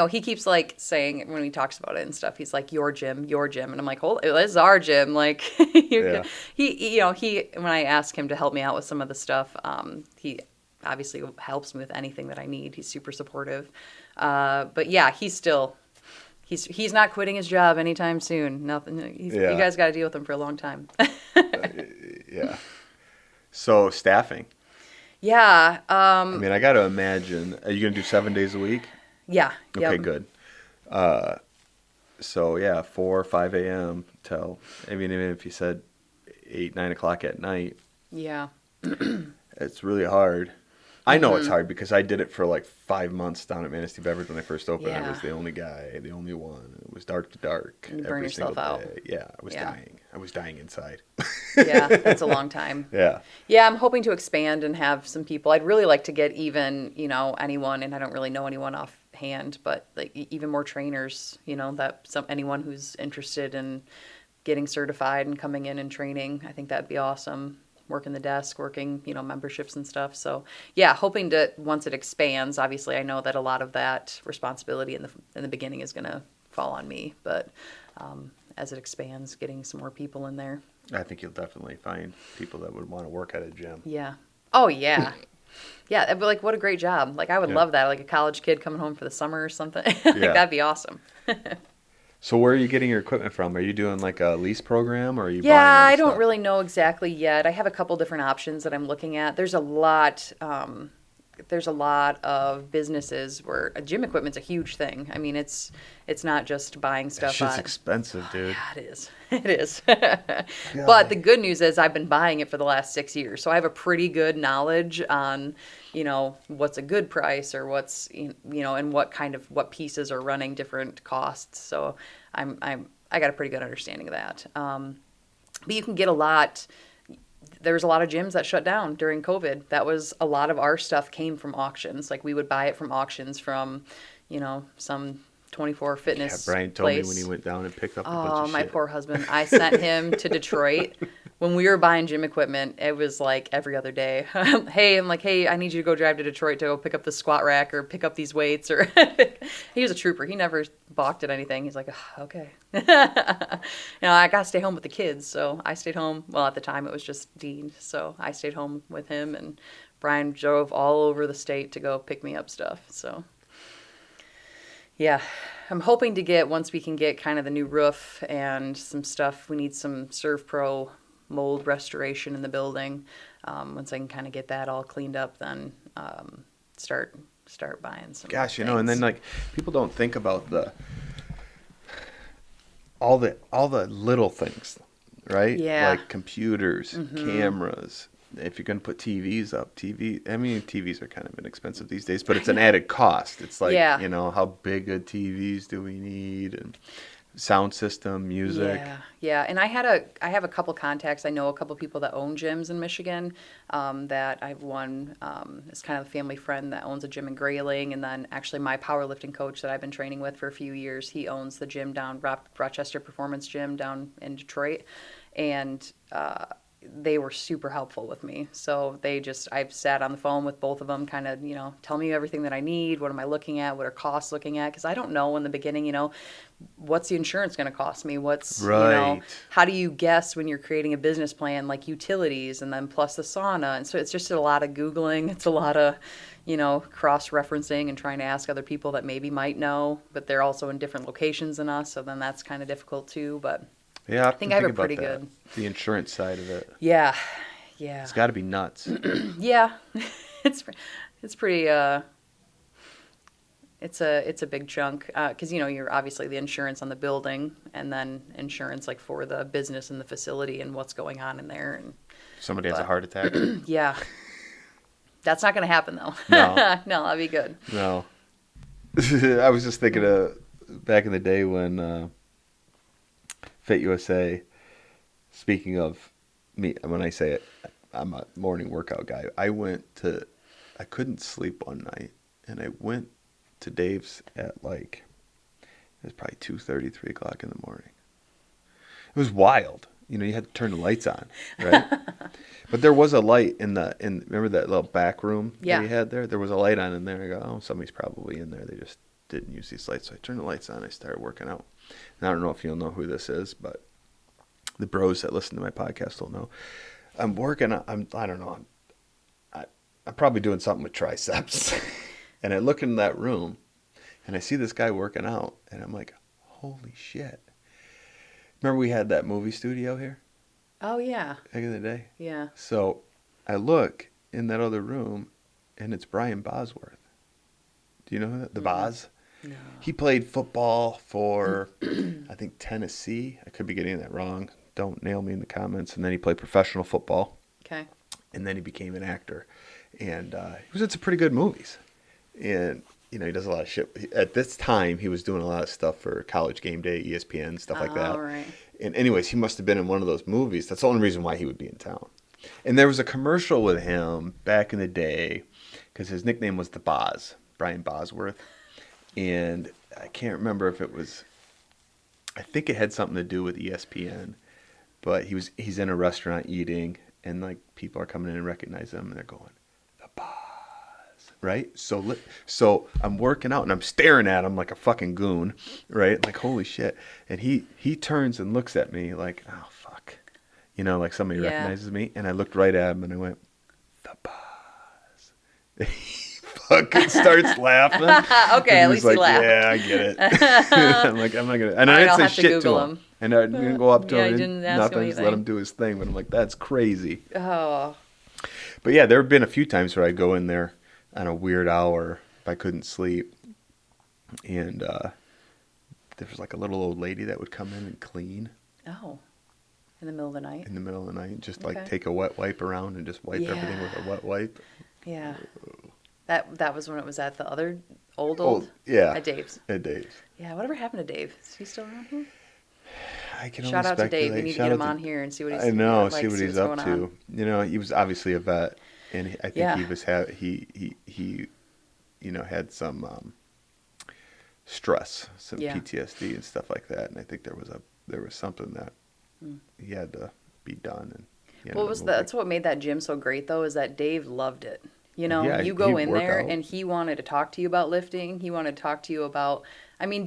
He keeps like saying when he talks about it and stuff, he's like your gym, and I'm like, hold, this is our gym. Like, Yeah. he when I ask him to help me out with some of the stuff, he obviously helps me with anything that I need. He's super supportive. But yeah, he's not quitting his job anytime soon. Nothing. You guys got to deal with him for a long time. Yeah. So staffing. Yeah. I mean, I got to imagine. Are you going to do 7 days a week? Yeah. Okay, Yep. good. So yeah, 4 or 5 a.m. till, I mean, even if you said 8, 9 o'clock at night, Yeah. it's really hard. I know it's hard because I did it for like 5 months down at Manistee Beverage when I first opened. I Yeah. was the only guy, the only one. It was dark to dark. You burn every yourself single out. day. Yeah, I was Yeah. dying. I was dying inside. Yeah. That's a long time. Yeah. Yeah, I'm hoping to expand and have some people. I'd really like to get even, anyone, and I don't really know anyone offhand, but like even more trainers, anyone who's interested in getting certified and coming in and training. I think that'd be awesome. Working the desk, working, memberships and stuff. So yeah, hoping to, once it expands, obviously I know that a lot of that responsibility in the beginning is going to fall on me, but as it expands, getting some more people in there. I think you'll definitely find people that would want to work at a gym. Yeah. Oh, yeah. Yeah, but like, what a great job. Like, I would love that. Like a college kid coming home for the summer or something. That'd be awesome. So where are you getting your equipment from? Are you doing like a lease program or are you Yeah, buying I other don't stuff? really know exactly yet. I have a couple different options that I'm looking at. There's a lot of businesses where gym equipment's a huge thing. I mean, it's not just buying That stuff shit's on. expensive, dude. Yeah, it is. It is. But the good news is I've been buying it for the last 6 years. So I have a pretty good knowledge on, what's a good price or what's, and what pieces are running different costs. So I got a pretty good understanding of that. But you can get there's a lot of gyms that shut down during COVID. That was a lot of our stuff came from auctions. Like we would buy it from auctions from, some 24 fitness Brian told me place. when he went down and picked up a bunch Oh, of my shit. poor husband. I sent him to Detroit. When we were buying gym equipment, it was like every other day. Hey, I need you to go drive to Detroit to go pick up the squat rack or pick up these weights. Or he was a trooper. He never balked at anything. He's like, oh, okay. I got to stay home with the kids. So I stayed home. Well, at the time it was just Dean. So I stayed home with him, and Brian drove all over the state to go pick me up stuff. So yeah, I'm hoping to get, once we can get kind of the new roof and some stuff, we need some Serve Pro mold restoration in the building. Once I can kind of get that all cleaned up, then start buying some Gosh, things. and then like people don't think about all the little things, right? Yeah. Like computers, cameras. If you're going to put TVs up, TVs are kind of inexpensive these days, but it's an added cost. It's like, Yeah. How big of TVs do we need? And sound system, music. Yeah. And I have a couple contacts. I know a couple people that own gyms in Michigan. That I've won. It's kind of a family friend that owns a gym in Grayling, and then actually my powerlifting coach that I've been training with for a few years. He owns the gym down Rochester Performance Gym down in Detroit, and they were super helpful with me. So I've sat on the phone with both of them, kind of, tell me everything that I need. What am I looking at? What are costs looking at? Because I don't know in the beginning, what's the insurance going to cost me? What's, Right. how do you guess when you're creating a business plan, like utilities and then plus the sauna? And so it's just a lot of Googling. It's a lot of, cross-referencing and trying to ask other people that maybe might know, but they're also in different locations than us. So then that's kind of difficult too. But Yeah, I think I have a about pretty that. good- The insurance side of it. yeah. It's got to be nuts. Yeah, it's pretty It's a big chunk because you're obviously the insurance on the building and then insurance like for the business and the facility and what's going on in there. And Somebody has a heart attack. yeah, that's not going to happen though. No. No, that'll be good. No. I was just thinking of back in the day when Fit USA, speaking of me, when I say it, I'm a morning workout guy. I couldn't sleep one night, and I went to Dave's at it was probably 2:30, 3 o'clock in the morning. It was wild. You had to turn the lights on, right? But there was a light in remember that little back room that you had there? There was a light on in there. I go, oh, somebody's probably in there. They just didn't use these lights. So I turned the lights on. I started working out. And I don't know if you'll know who this is, but the bros that listen to my podcast will know. I'm working. I don't know. I'm probably doing something with triceps. And I look in that room, and I see this guy working out, and I'm like, holy shit. Remember we had that movie studio here? Oh, yeah. Back in the day? Yeah. So I look in that other room, and it's Brian Bosworth. Do you know who that? The Boz? No. He played football for, I think, Tennessee. I could be getting that wrong. Don't nail me in the comments. And then he played professional football. Okay. And then he became an actor. And he was in some pretty good movies. And, he does a lot of shit. At this time, he was doing a lot of stuff for College Game Day, ESPN, stuff like that. Right. And anyways, he must have been in one of those movies. That's the only reason why he would be in town. And there was a commercial with him back in the day because his nickname was the Boz, Brian Bosworth. And I can't remember if it was, I think it had something to do with ESPN. But he's in a restaurant eating, and people are coming in and recognize him, and they're going, the Boz. Right? So I'm working out and I'm staring at him like a fucking goon, right? Like, holy shit. And he turns and looks at me like, oh, fuck. Like somebody recognizes me. And I looked right at him and I went, the Boz. And he fucking starts laughing. Okay, at least like, he laughed. Yeah, I get it. I'm like, I'm not going to. And I didn't say shit to him. And I didn't go up to him. Didn't ask nothing. him Just let him do his thing. But I'm like, that's crazy. Oh. But yeah, there have been a few times where I'd go in there on a weird hour if I couldn't sleep. And there was a little old lady that would come in and clean. Oh. In the middle of the night? In the middle of the night. Just Okay. take a wet wipe around and just wipe everything with a wet wipe. Yeah. That was when it was at the other old? Yeah. At Dave's. At Dave's. Yeah, whatever happened to Dave? Is he still around here? I can Shout only out to Dave. We speculate. need to get him on here and see what he's I know, like, see what he's up to. He was obviously a vet, and I think he was he had some stress, some PTSD and stuff like that, and I think there was something that he had to be done. And that's what made that gym so great though, is that Dave loved it. You go he'd in work there out. and he wanted to talk to you about lifting. He wanted to talk to you about,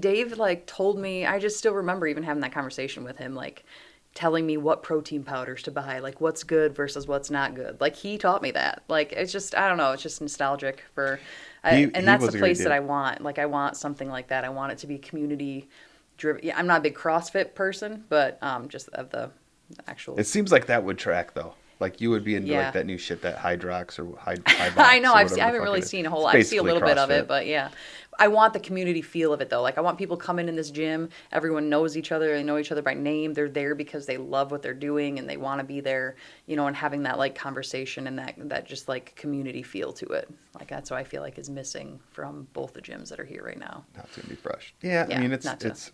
Dave told me, I just still remember even having that conversation with him, telling me what protein powders to buy, what's good versus what's not good. He taught me that. It's just, I don't know, it's just nostalgic for, and that's the place that I want. I want something like that. I want it to be community driven. Yeah, I'm not a big CrossFit person, but just of the actual. It seems like that would track though. You would be into that new shit, that Hydrox or Hydrox. I know. I haven't really seen a whole lot. I see a little bit of it, but yeah. I want the community feel of it though. I want people coming in this gym. Everyone knows each other. They know each other by name. They're there because they love what they're doing and they want to be there, and having that conversation and that just community feel to it. That's what I feel is missing from both the gyms that are here right now. Now it's going to be fresh. Yeah, I mean, it's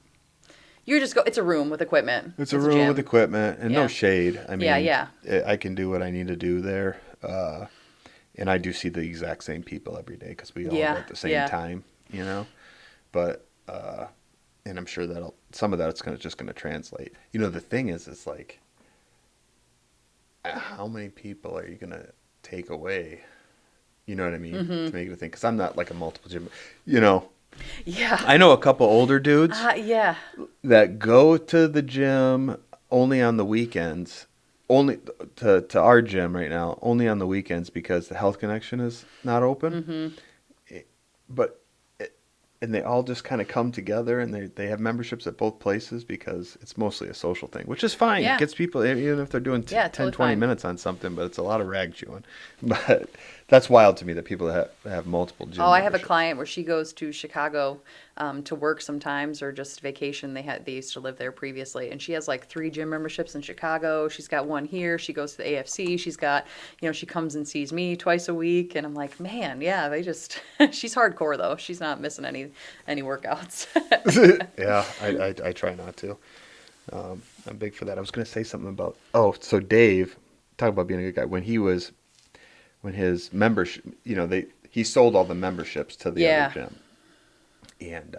you just go. It's a room with equipment. It's a room with equipment and no shade. I mean, yeah. I can do what I need to do there, and I do see the exact same people every day because we all are at the same time, But and I'm sure some of that's just going to translate. The thing is, it's how many people are you going to take away? You know what I mean? To make it a thing, because I'm not a multiple gym, Yeah. I know a couple older dudes that go to the gym only on the weekends, only to our gym right now, only on the weekends because the Health Connection is not open. But and they all just kind of come together, and they have memberships at both places because it's mostly a social thing, which is fine. Yeah. It gets people, even if they're doing Yeah, 10, totally 20 fine. minutes on something, but it's a lot of rag chewing. But that's wild to me that people have multiple gym Oh, I have a memberships. client where she goes to Chicago to work sometimes or just vacation. They used to live there previously, and she has like 3 gym memberships in Chicago. She's got one here. She goes to the AFC. She's got, she comes and sees me twice a week, and I'm like, man, yeah, they just. She's hardcore though. She's not missing any workouts. Yeah, I try not to. I'm big for that. I was going to say something about, so Dave, talk about being a good guy. When his membership, he sold all the memberships to the Yeah. other gym. And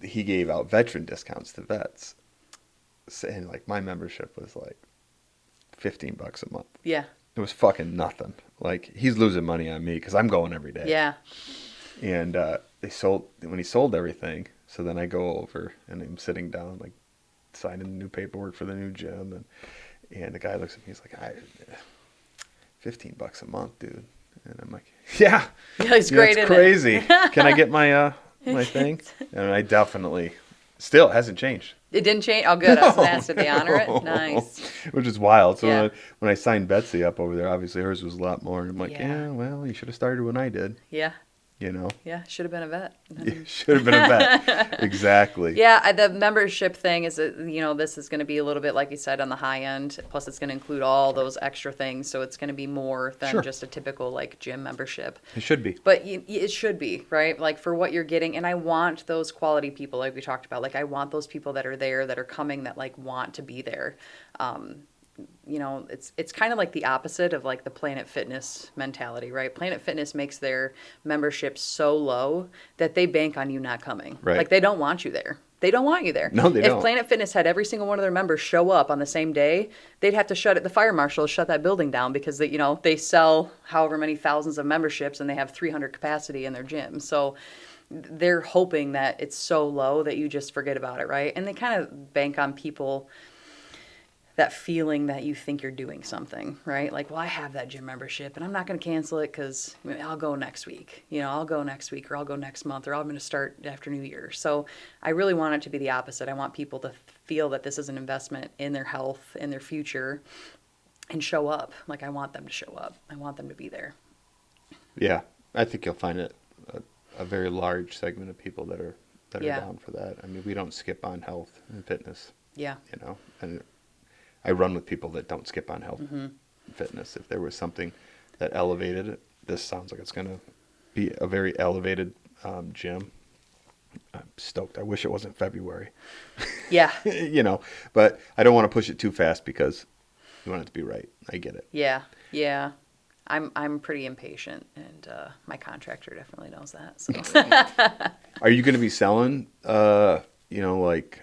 he gave out veteran discounts to vets. And like my membership was like $15 a month. Yeah. It was fucking nothing. Like he's losing money on me because I'm going every day. Yeah. And when he sold everything. So then I go over and I'm sitting down, like signing the new paperwork for the new gym, and the guy looks at me. He's like, $15 a month, dude. And I'm like, yeah, It's great. it's crazy. Can I get my my thing? And I definitely still hasn't changed. It didn't change. Oh, good. I was gonna ask, did they honor it? Nice. Which is wild. So Yeah. when I signed Betsy up over there, obviously hers was a lot more. And I'm like, Yeah. yeah, well, you should have started when I did. Yeah. Yeah. Should have been a vet. You should have been a vet. Exactly. Yeah, the membership thing is, this is going to be a little bit, like you said, on the high end. Plus, it's going to include all those extra things. So it's going to be more than Sure. just a typical, like, gym membership. It should be. But it should be, right? Like, for what you're getting. And I want those quality people, like we talked about. Like, I want those people that are there, that are coming, that, like, want to be there. It's kind of like the opposite of like the Planet Fitness mentality, right? Planet Fitness makes their membership so low that they bank on you not coming. Right. Like they don't want you there. They don't want you there. No, they don't. If Planet Fitness had every single one of their members show up on the same day, they'd have to the fire marshal shut that building down because they sell however many thousands of memberships and they have 300 capacity in their gym. So they're hoping that it's so low that you just forget about it, right? And they kind of bank on people, that feeling that you think you're doing something, right? Like, well, I have that gym membership and I'm not going to cancel it because I'll go next week. I'll go next week or I'll go next month or I'm going to start after New Year. So I really want it to be the opposite. I want people to feel that this is an investment in their health, in their future, and show up. Like, I want them to show up. I want them to be there. Yeah, I think you'll find it a very large segment of people that are Yeah. down for that. I mean, we don't skip on health and fitness. Yeah. And I run with people that don't skip on health and fitness. If there was something that elevated it, this sounds like it's going to be a very elevated gym. I'm stoked. I wish it wasn't February. Yeah. But I don't want to push it too fast because you want it to be right. I get it. Yeah. Yeah. I'm pretty impatient, and my contractor definitely knows that. So. Are you going to be selling, like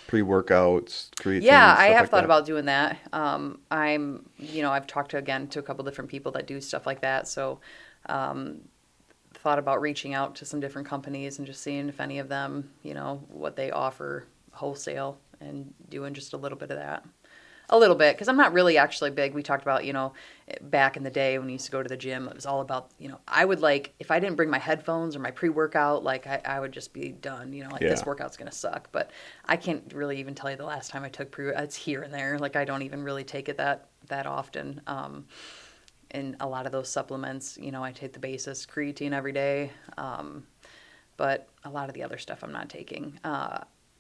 pre-workouts, creatine? Yeah, stuff I have like thought that? about doing that. I've talked to a couple different people that do stuff like that. So, thought about reaching out to some different companies and just seeing if any of them, what they offer wholesale and doing just a little bit of that. A little bit, because I'm not really actually big. We talked about, back in the day when we used to go to the gym, it was all about, I would if I didn't bring my headphones or my pre-workout, I would just be done, this workout's going to suck. But I can't really even tell you the last time I took it's here and there. Like, I don't even really take it that often. And a lot of those supplements, I take the basis creatine every day. But a lot of the other stuff I'm not taking.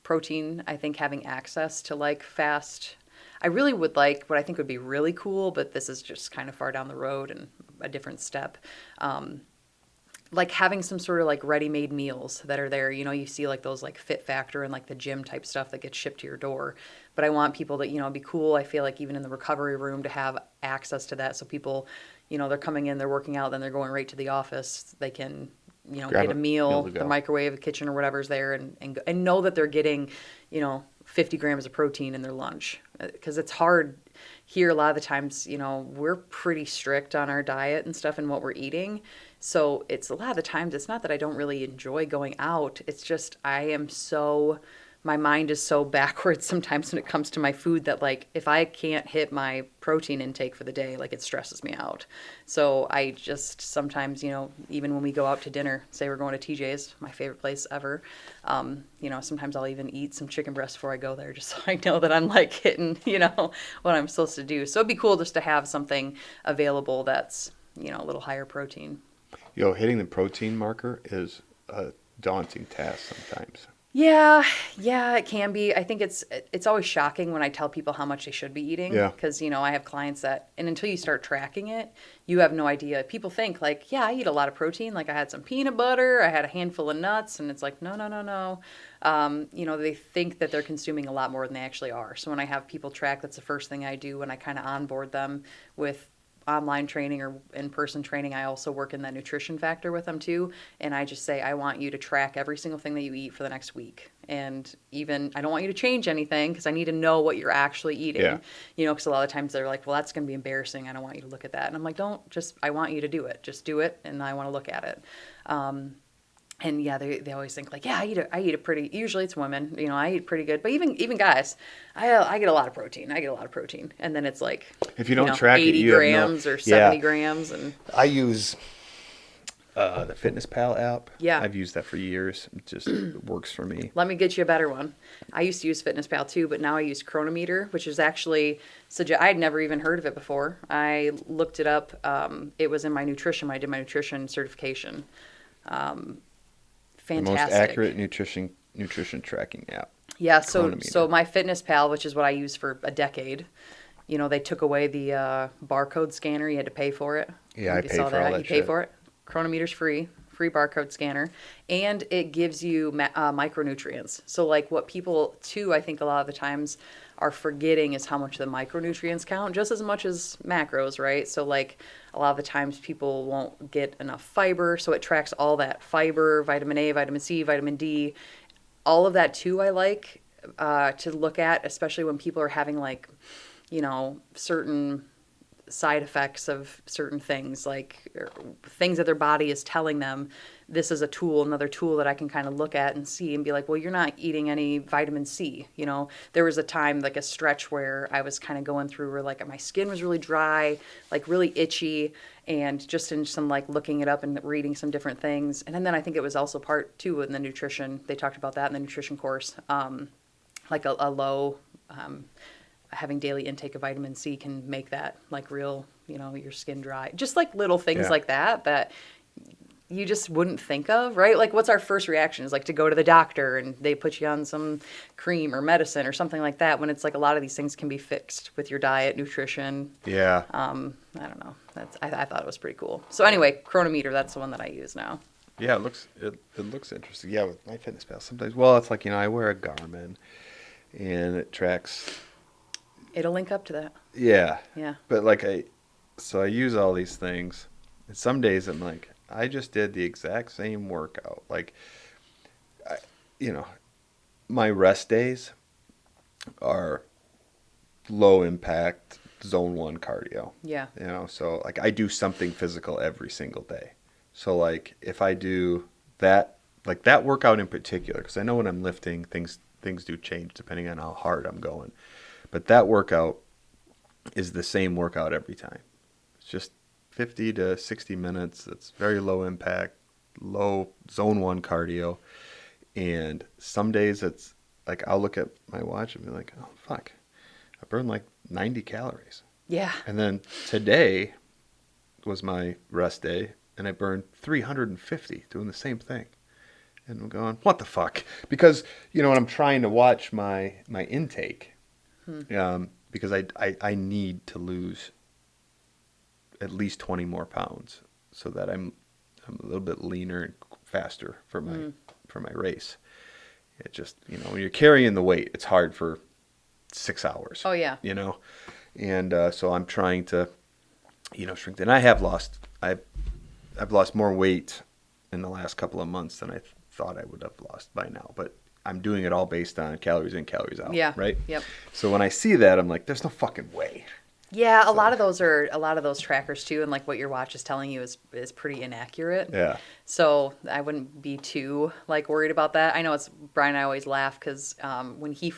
Protein, I think having access to fast, I really would like, what I think would be really cool, but this is just kind of far down the road and a different step. Having some sort of ready-made meals that are there. You see those Fit Factor and the gym type stuff that gets shipped to your door. But I want people that, it'd be cool. I feel like even in the recovery room to have access to that. So people, they're coming in, they're working out, then they're going right to the office. They can, get a meal, the microwave, the kitchen or whatever's there and know that they're getting, 50 grams of protein in their lunch. Because it's hard here a lot of the times, we're pretty strict on our diet and stuff and what we're eating. So it's a lot of the times, it's not that I don't really enjoy going out. It's just I am so my mind is so backwards sometimes when it comes to my food that like if I can't hit my protein intake for the day, like it stresses me out. So I just sometimes, even when we go out to dinner, say we're going to TJ's, my favorite place ever, sometimes I'll even eat some chicken breast before I go there just so I know that I'm like hitting, what I'm supposed to do. So it'd be cool just to have something available that's, a little higher protein. Hitting the protein marker is a daunting task sometimes. Yeah, it can be. I think it's always shocking when I tell people how much they should be eating. Yeah. Because, I have clients and until you start tracking it, you have no idea. People think like, yeah, I eat a lot of protein. Like I had some peanut butter, I had a handful of nuts, and it's like, no. They think that they're consuming a lot more than they actually are. So when I have people track, that's the first thing I do when I kind of onboard them with online training or in-person training. I also work in that nutrition factor with them too. And I just say, I want you to track every single thing that you eat for the next week. And even, I don't want you to change anything because I need to know what you're actually eating. Yeah. Because a lot of times they're like, well, that's going to be embarrassing. I don't want you to look at that. And I'm like, I want you to do it. Just do it. And I want to look at it. And yeah, they always think like, yeah, I eat a pretty, usually it's women, I eat pretty good, but even guys, I get a lot of protein. And then it's like, if you don't track 80 it, you grams have or 70 grams. And I use the Fitness Pal app. Yeah. I've used that for years. It just works for me. Let me get you a better one. I used to use Fitness Pal too, but now I use Chronometer, which is actually, I had never even heard of it before. I looked it up. It was in my nutrition when I did my nutrition certification. Fantastic. The most accurate nutrition tracking app. Yeah, so my Fitness Pal, which is what I used for a decade, they took away the barcode scanner. You had to pay for it. Yeah, I pay for all that shit. You pay for it. Chronometer's free barcode scanner, and it gives you micronutrients. So like what people too, I think a lot of the times are forgetting is how much the micronutrients count, just as much as macros, right? So like a lot of the times people won't get enough fiber, so it tracks all that fiber, vitamin A, vitamin C, vitamin D, all of that too. I like to look at, especially when people are having like, certain side effects of certain things, like things that their body is telling them. This is another tool that I can kind of look at and see and be like, well, you're not eating any vitamin C. There was a time, like a stretch where I was kind of going through where like my skin was really dry, like really itchy, and just in some like looking it up and reading some different things. And then I think it was also part two in the nutrition. They talked about that in the nutrition course, like a low, having daily intake of vitamin C can make that like real, your skin dry. Just like little things like that you just wouldn't think of, right? Like what's our first reaction is like to go to the doctor and they put you on some cream or medicine or something like that, when it's like a lot of these things can be fixed with your diet, nutrition. Yeah. I don't know. I thought it was pretty cool. So anyway, Chronometer, that's the one that I use now. Yeah, it looks interesting. Yeah, with my Fitness Pal sometimes. Well, it's like, I wear a Garmin and it tracks. It'll link up to that. Yeah. Yeah. But like I use all these things, and some days I'm like, I just did the exact same workout. Like, my rest days are low impact zone 1 cardio. Yeah. So like I do something physical every single day. So like if I do that, like that workout in particular, because I know when I'm lifting, things do change depending on how hard I'm going. But that workout is the same workout every time. It's just 50 to 60 minutes. It's very low impact, low zone 1 cardio. And some days it's like I'll look at my watch and be like, oh, fuck, I burned like 90 calories. Yeah. And then today was my rest day, and I burned 350 doing the same thing. And I'm going, what the fuck? Because, when I'm trying to watch my intake, because I need to lose at least 20 more pounds so that I'm a little bit leaner and faster for my race. It just, when you're carrying the weight, it's hard for 6 hours. Oh yeah. And so I'm trying to, shrink. And I've lost more weight in the last couple of months than I thought I would have lost by now. But I'm doing it all based on calories in, calories out. Yeah. Right? Yep. So when I see that, I'm like, there's no fucking way. Yeah, So, a lot of those trackers too, and like what your watch is telling you is pretty inaccurate. yeah. So I wouldn't be too like worried about that. I know it's Brian. I always laugh because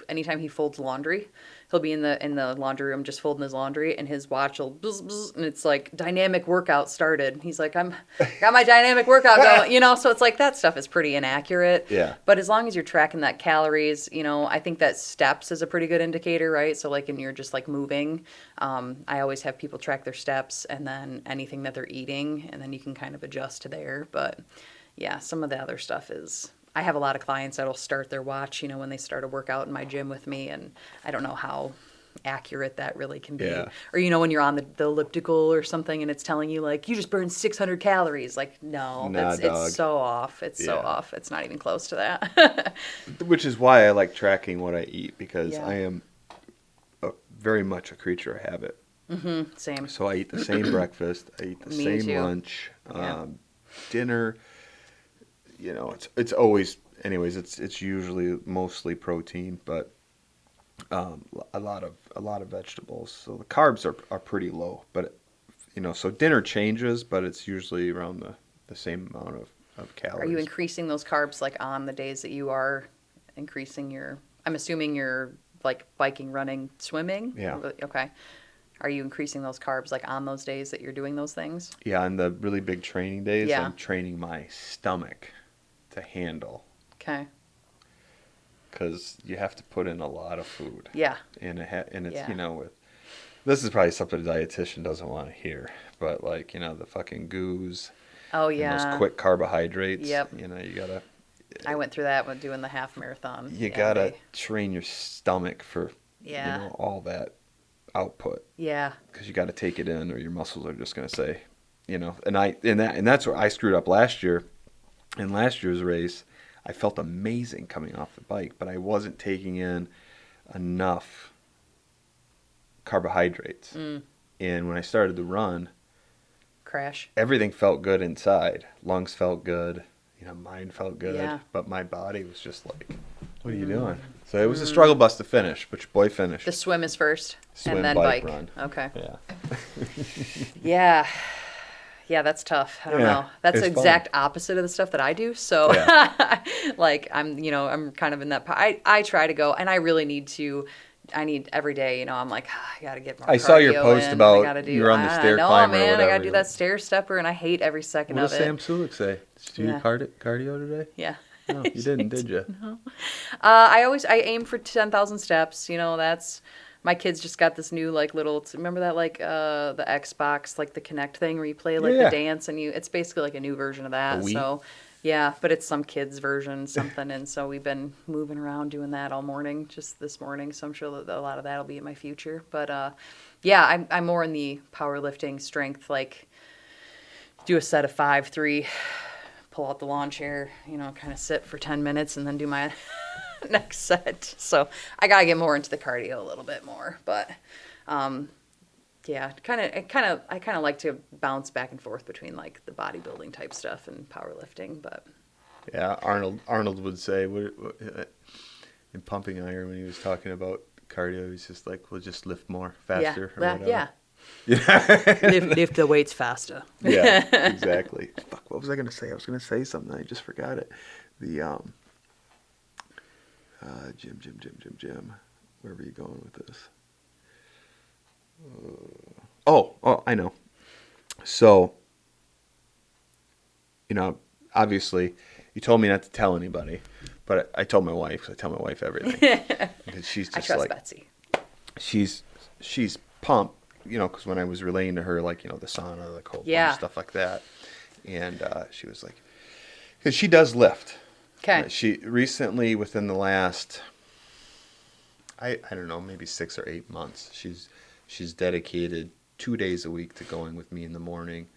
anytime he folds laundry, he'll be in the laundry room just folding his laundry, and his watch will bzz, bzz, and it's like dynamic workout started. He's like, I'm got my dynamic workout going, So it's like that stuff is pretty inaccurate. Yeah. But as long as you're tracking that calories, I think that steps is a pretty good indicator, right? So like, and you're just like moving. I always have people track their steps and then anything that they're eating, and then you can kind of adjust to there. But yeah, some of the other stuff is. I have a lot of clients that'll start their watch, when they start a workout in my gym with me, and I don't know how accurate that really can be. Yeah. Or when you're on the elliptical or something and it's telling you like you just burned 600 calories. Like no, Nah, dog. it's so off. It's so Yeah. off. It's not even close to that. Which is why I like tracking what I eat, because Yeah. I am very much a creature of habit. Same. So I eat the same breakfast. I eat the Me same too. lunch, Yeah. dinner. It's always, anyways. It's usually mostly protein, but a lot of vegetables. So the carbs are pretty low, but so dinner changes, but it's usually around the same amount of calories. Are you increasing those carbs like on the days that you are increasing I'm assuming you're like biking, running, swimming? Yeah. Okay. Are you increasing those carbs like on those days that you're doing those things? Yeah, on the really big training days, Yeah. I'm training my stomach to handle, Okay. because you have to put in a lot of food. Yeah. And it's Yeah. this is probably something a dietitian doesn't want to hear, but like the fucking goos Oh and yeah. those quick carbohydrates. Yep. You gotta I went through that when doing the half marathon. you Yeah, gotta train your stomach for Yeah. all that output, Yeah. because you got to take it in, or your muscles are just gonna say, and that's where I screwed up last year. In last year's race, I felt amazing coming off the bike, but I wasn't taking in enough carbohydrates. And when I started the run, Crash. everything felt good inside. Lungs felt good, mind felt good, Yeah. but my body was just like, what are you doing? So it was a struggle bus to finish, but your boy finished. The swim is first, Swim, and then bike, bike. run. Okay. Yeah. Yeah. Yeah, that's tough. I don't Yeah, know. That's it's the fun. exact opposite of the stuff that I do. So, Yeah. like, I'm kind of in that. I try to go, and I really need to. I need every day. I'm like, I got to get more. I saw your cardio post in. about I gotta do, you were on the stair I know, climber or man. I whatever. gotta do that stair stepper, and I hate every second What of does it. Sam Sulik say? Did you do Yeah. cardio today? Yeah. No, you didn't, did you? I aim for 10,000 steps. That's my kids just got this new like little. Remember that like the Xbox like the Kinect thing where you play like Yeah. the dance and it's basically like a new version of that. A Wii? So yeah, but it's some kids version something, and so we've been moving around doing that all morning, just this morning. So I'm sure that a lot of that'll be in my future. But yeah, I'm more in the powerlifting strength, like do a set of 5, 3. Pull out the lawn chair, kind of sit for 10 minutes and then do my next set. So I got to get more into the cardio a little bit more, but yeah, I kind of like to bounce back and forth between like the bodybuilding type stuff and powerlifting, but Yeah, Arnold would say in pumping iron, when he was talking about cardio, he's just like, we'll just lift more faster. yeah, or whatever. yeah. lift the weights faster. Yeah, exactly. Fuck, what was I gonna say? I was gonna say something. I just forgot it. The gym. Where were you going with this? Oh, I know. So, obviously, you told me not to tell anybody, but I told my wife. 'Cause I tell my wife everything. Because she's I just trust like, Betsy. she's pumped, because when I was relaying to her, like, the sauna, the cold Yeah. plunge, stuff like that. And she was like, because she does lift. Okay. She recently, within the last, I don't know, maybe 6 or 8 months, she's dedicated 2 days a week to going with me in the morning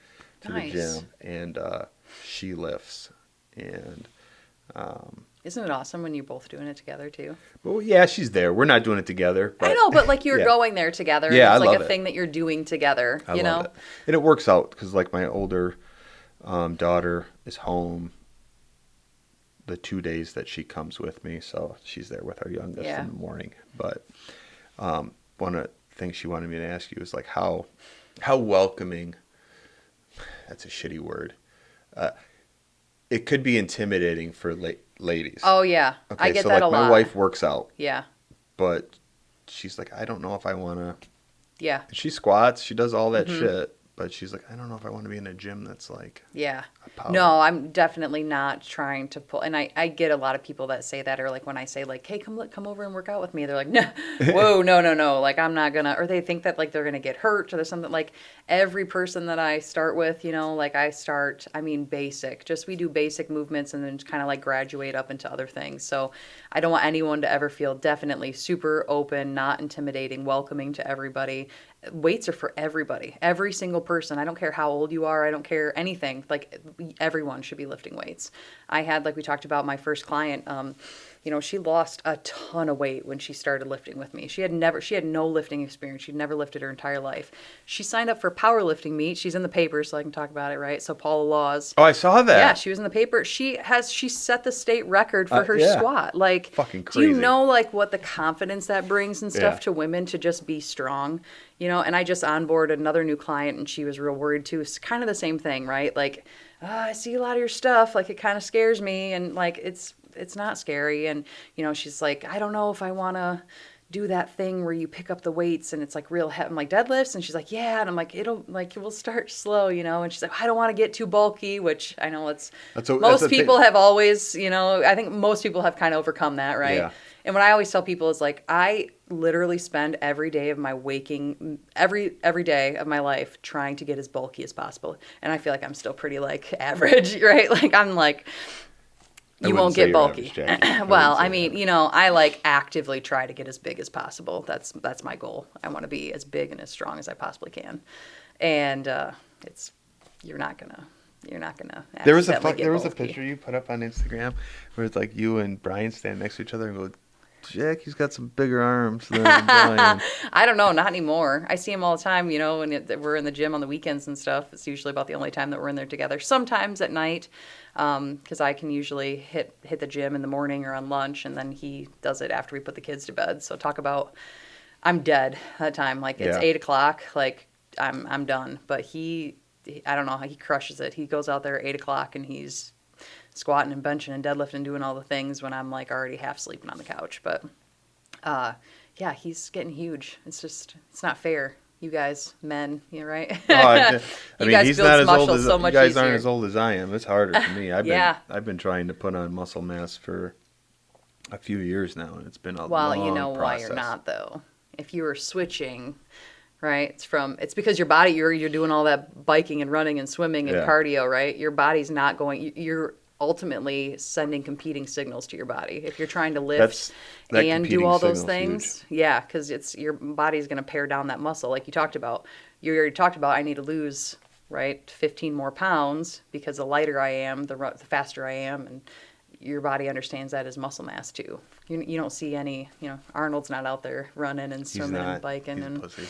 to Nice. the gym. And she lifts. And Isn't it awesome when you're both doing it together too? well, yeah, she's there. We're not doing it together. But, I know, but like you're yeah. going there together. And Yeah, it's I like love a it. thing that you're doing together. I love it. And it works out because, like, my older daughter is home the 2 days that she comes with me, so she's there with our youngest Yeah. in the morning. But things she wanted me to ask you is like how welcoming. That's a shitty word. It could be intimidating for ladies. Oh yeah, Okay, I get so that like a lot. my wife works out, Yeah, but she's like, I don't know if I want to. yeah, She squats, she does all that Mm-hmm. shit, but she's like, I don't know if I want to be in a gym that's like yeah. a power. No, I'm definitely not trying to pull. And I get a lot of people that say that, or like when I say like, hey, come over and work out with me, they're like, no, whoa, no, like I'm not gonna. Or they think that like they're gonna get hurt, or there's something like every person that I start with, like I mean, basic. Just we do basic movements and then just kind of like graduate up into other things. So I don't want anyone to ever feel definitely super open, not intimidating, welcoming to everybody. Weights are for everybody, every single person. I don't care how old you are. I don't care anything. Like everyone should be lifting weights. I had, like we talked about, my first client. She lost a ton of weight when she started lifting with me. She had no lifting experience. She'd never lifted her entire life. She signed up for powerlifting meet. She's in the paper, so I can talk about it, right? So Paula Laws. Oh, I saw that. Yeah, she was in the paper. She set the state record for her yeah. squat. Like, Fucking do you crazy. know like what the confidence that brings and stuff Yeah. to women to just be strong? And I just onboarded another new client, and she was real worried too. It's kind of the same thing, right? Like, I see a lot of your stuff. Like, it kind of scares me, and like it's not scary. And she's like, I don't know if I want to do that thing where you pick up the weights and it's like real heavy. I'm like, deadlifts? And she's like, yeah. And I'm like, we'll start slow, And she's like, I don't want to get too bulky, which I know most people have always, I think most people have kind of overcome that, right? Yeah. And what I always tell people is like, I literally spend every day of my every day of my life trying to get as bulky as possible. And I feel like I'm still pretty like average, right? Like I'm like, you won't get bulky. Well, I mean, I like actively try to get as big as possible. That's my goal. I want to be as big and as strong as I possibly can. And you're not gonna There was accidentally a picture you put up on Instagram where it's like you and Brian stand next to each other and go, Jack, he's got some bigger arms than Brian. I don't know, not anymore. I see him all the time, when we're in the gym on the weekends and stuff. It's usually about the only time that we're in there together. Sometimes at night, because I can usually hit the gym in the morning or on lunch, and then he does it after we put the kids to bed. So talk about, I'm dead that time. Like it's 8:00, like I'm done. But I don't know, he crushes it. He goes out there at 8:00 and he's squatting and benching and deadlifting, doing all the things when I'm like already half sleeping on the couch. But yeah, he's getting huge. It's not fair. You guys, men, you're right. I mean, guys he's build not as old muscle as so you much guys aren't easier. as old as I am. It's harder for me. I've been trying to put on muscle mass for a few years now, and it's been a Well, long you know why process. you're not though. If you were switching, right? It's because your body you're doing all that biking and running and swimming and Yeah. cardio, right? Your body's not going. You're ultimately sending competing signals to your body. If you're trying to lift That and do competing all those signal's things, yeah, because it's your body's going to pare down that muscle, like you talked about. You already talked about. I need to lose 15 more pounds because the lighter I am, the faster I am, and your body understands that as muscle mass too. You don't see any, Arnold's not out there running and swimming and biking. He's a and pussy.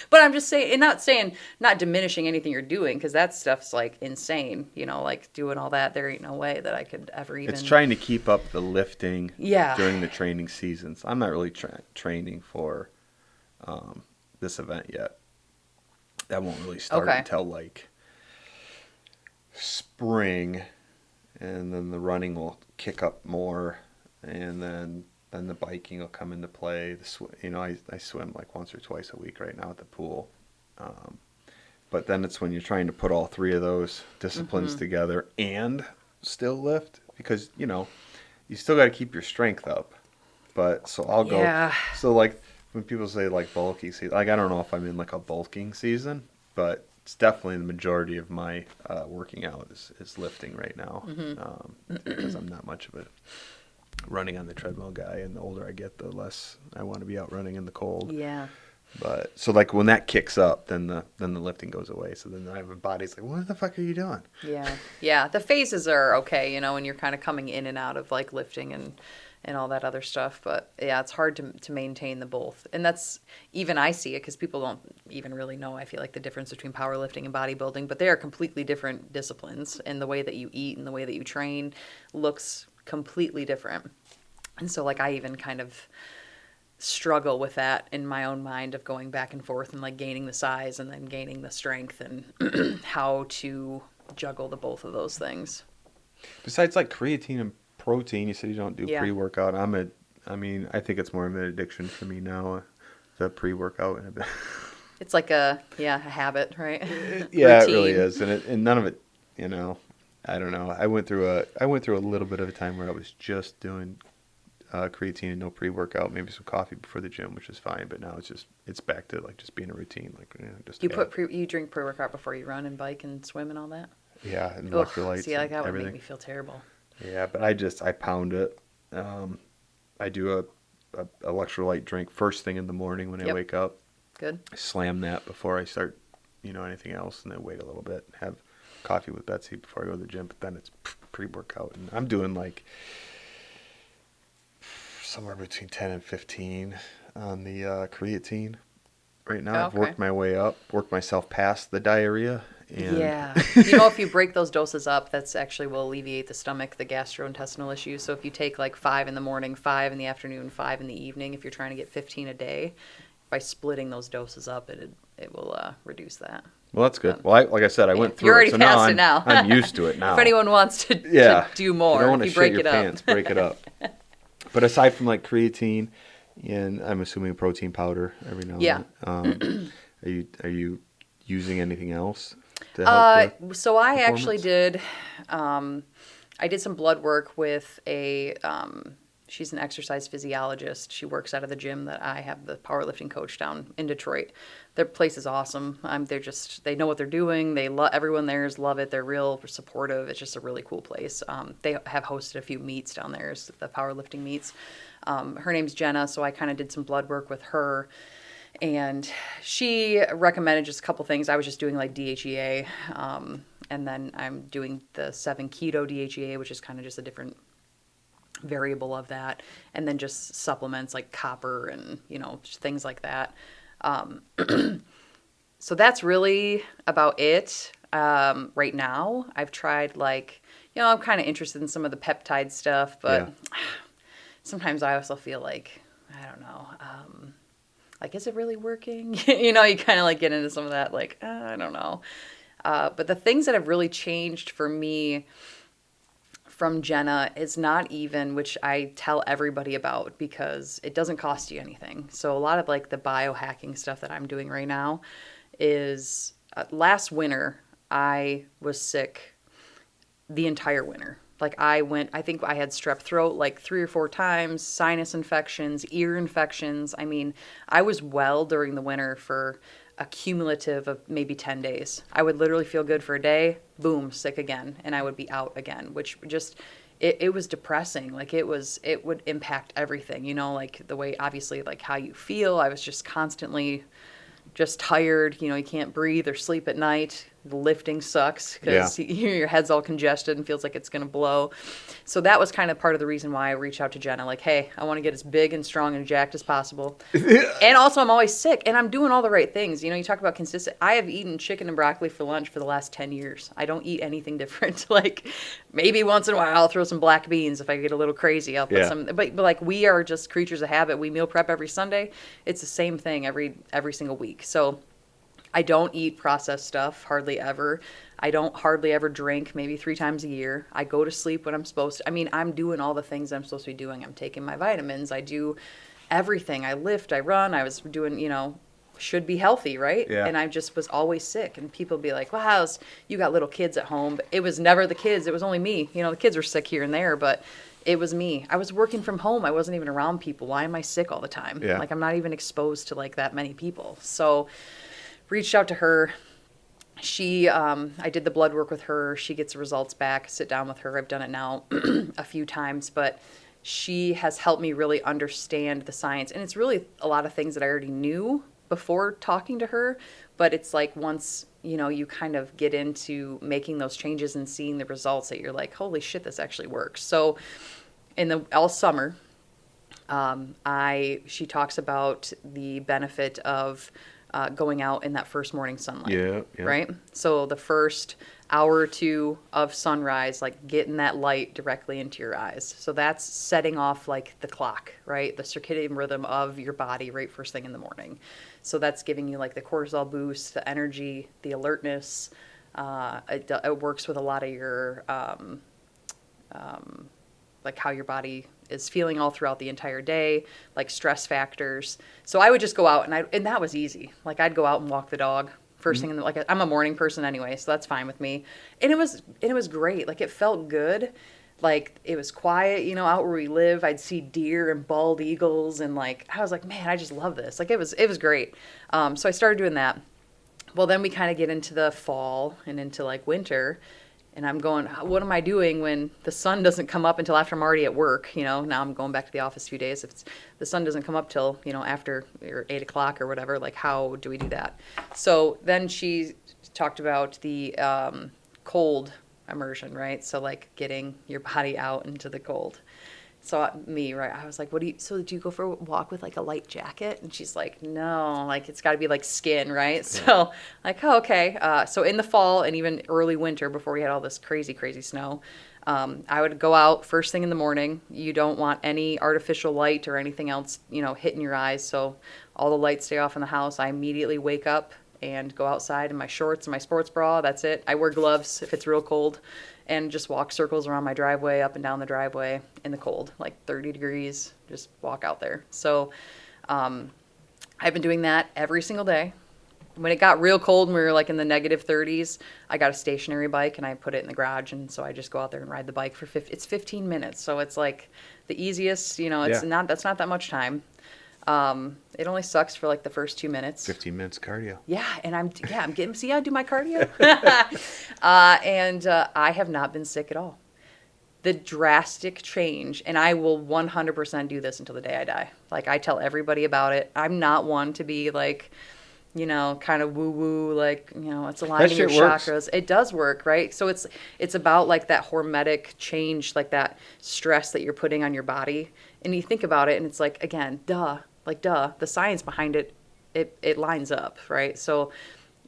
But I'm just saying, and not diminishing anything you're doing, because that stuff's like insane. Like doing all that, there ain't no way that I could ever even. It's trying to keep up the lifting Yeah. during the training seasons. I'm not really training for this event yet. That won't really start until like spring, and then the running will kick up more, and then the biking will come into play. I swim like once or twice a week right now at the pool. But then it's when you're trying to put all three of those disciplines together and still lift, because, you still got to keep your strength up. But so I'll go. Yeah. So like when people say like bulky season, like I don't know if I'm in like a bulking season, but it's definitely the majority of my working out is lifting right now. Because I'm not much of a running on the treadmill guy, and the older I get, the less I want to be out running in the cold. Yeah. But so like when that kicks up, then the lifting goes away. So then I have a body's like, what the fuck are you doing? Yeah. The phases are okay, when you're kind of coming in and out of like lifting and all that other stuff. But yeah, it's hard to maintain the both. And that's, even I see it, because people don't even really know, I feel like, the difference between powerlifting and bodybuilding. But they are completely different disciplines, and the way that you eat and the way that you train looks completely different. And so like I even kind of struggle with that in my own mind of going back and forth and like gaining the size and then gaining the strength and how to juggle the both of those things. Besides like creatine and protein, you said you don't do Yeah. pre-workout. I think it's more of an addiction for me now, the pre-workout. It's like a habit, right? Yeah, Routine. it really is, and none of it, I don't know. I went through a little bit of a time where I was just doing creatine and no pre-workout, maybe some coffee before the gym, which is fine. But now it's back to like just being a routine, like just You drink pre-workout before you run and bike and swim and all that? yeah, and Ugh, electrolytes. see, like and that would everything. make me feel terrible. Yeah, but I pound it. I do a electrolyte drink first thing in the morning when I Yep. wake up. Good. I slam that before I start, anything else, and then wait a little bit, have coffee with Betsy before I go to the gym. But then it's pre-workout, and I'm doing like somewhere between 10 and 15 on the creatine right now. I've Okay. worked my way up, worked myself past the diarrhea. And Yeah. If you break those doses up, that's actually will alleviate the stomach, the gastrointestinal issues. So if you take like 5 in the morning, 5 in the afternoon, 5 in the evening, if you're trying to get 15 a day, by splitting those doses up, it will reduce that. Well, that's good. Well, like I said, I went through You're it, already so past it now. I'm used to it now. If anyone wants to do more, you don't want if to you break shit it your up. pants, break it up. But aside from like creatine, and I'm assuming protein powder every now and then, are you using anything else to help with So I actually performance? did. I did some blood work with a. She's an exercise physiologist. She works out of the gym that I have the powerlifting coach down in Detroit. Their place is awesome. They know what they're doing. Everyone there love it. They're real supportive. It's just a really cool place. They have hosted a few meets down there, the powerlifting meets. Her name's Jenna, so I kind of did some blood work with her. And she recommended just a couple things. I was just doing like DHEA, and then I'm doing the 7 keto DHEA, which is kind of just a different variable of that, and then just supplements like copper and things like that. So that's really about it right now. I've tried I'm kind of interested in some of the peptide stuff, but sometimes I also feel like I don't know. Is it really working? You kind of like get into some of that, I don't know. But the things that have really changed for me from Jenna is not even, which I tell everybody about because it doesn't cost you anything. So a lot of the biohacking stuff that I'm doing right now is last winter, I was sick the entire winter. I think I had strep throat 3 or 4 times, sinus infections, ear infections. I mean, I was well during the winter for a cumulative of maybe 10 days. I would literally feel good for a day, boom, sick again, and I would be out again, which just, it was depressing. It would impact everything, the way, obviously, how you feel. I was just constantly just tired, you can't breathe or sleep at night. The lifting sucks because your head's all congested and feels like it's going to blow. So that was kind of part of the reason why I reached out to Jenna. Hey, I want to get as big and strong and jacked as possible. And also I'm always sick and I'm doing all the right things. You talk about consistent. I have eaten chicken and broccoli for lunch for the last 10 years. I don't eat anything different. Maybe once in a while I'll throw some black beans if I get a little crazy. I'll put some, but we are just creatures of habit. We meal prep every Sunday. It's the same thing every single week. So I don't eat processed stuff hardly ever. I don't hardly ever drink, maybe 3 times a year. I go to sleep when I'm supposed to. I mean, I'm doing all the things I'm supposed to be doing. I'm taking my vitamins. I do everything. I lift, I run. I was doing, should be healthy, right? Yeah. And I just was always sick. And people be like, wow, you got little kids at home. But it was never the kids. It was only me. The kids were sick here and there, but it was me. I was working from home. I wasn't even around people. Why am I sick all the time? Yeah. I'm not even exposed to that many people. So reached out to her. I did the blood work with her. She gets the results back, sit down with her. I've done it now a few times, but she has helped me really understand the science. And it's really a lot of things that I already knew before talking to her, but it's once, you kind of get into making those changes and seeing the results that you're like, holy shit, this actually works. So all summer, she talks about the benefit of going out in that first morning sunlight. Yeah, yeah. Right? So the first hour or two of sunrise, like getting that light directly into your eyes. So that's setting off like the clock, right? The circadian rhythm of your body right first thing in the morning. So that's giving you like the cortisol boost, the energy, the alertness. It works with a lot of your, like how your body is feeling all throughout the entire day, like stress factors. So I would just go out and that was easy. Like I'd go out and walk the dog first thing in the, like I'm a morning person anyway, so that's fine with me. And it was great. Like it felt good. Like it was quiet, you know, out where we live. I'd see deer and bald eagles and like I was like, man, I just love this. Like it was great. So I started doing that. Well, then we kind of get into the fall and into like winter. And I'm going, what am I doing when the sun doesn't come up until after I'm already at work? You know, now I'm going back to the office a few days. If the sun doesn't come up till, you know, after or 8 o'clock or whatever, like how do we do that? So then she talked about the cold immersion, right? So like getting your body out into the cold. So right, I was like, so do you go for a walk with like a light jacket? And she's like, no, like it's got to be like skin, right? So like, oh, okay. So in the fall and even early winter before we had all this crazy, crazy snow, I would go out first thing in the morning. You don't want any artificial light or anything else, you know, hitting your eyes. So all the lights stay off in the house. I immediately wake up and go outside in my shorts and my sports bra. That's it. I wear gloves if it's real cold and just walk circles around my driveway, up and down the driveway in the cold, like 30 degrees, just walk out there. So I've been doing that every single day. When it got real cold and we were like in the negative 30s, I got a stationary bike and I put it in the garage. And so I just go out there and ride the bike for it's 15 minutes. So it's like the easiest, you know, that's not that much time. It only sucks for like the first 2 minutes. 15 minutes cardio. Yeah, and I'm getting, see, I do my cardio. And I have not been sick at all. The drastic change, and I will 100% do this until the day I die. Like I tell everybody about it. I'm not one to be like, you know, kind of woo-woo, like, you know, it's aligning your chakras. It does work, right? So it's about like that hormetic change, like that stress that you're putting on your body. And you think about it, and it's like, again, duh, the science behind it lines up, right? So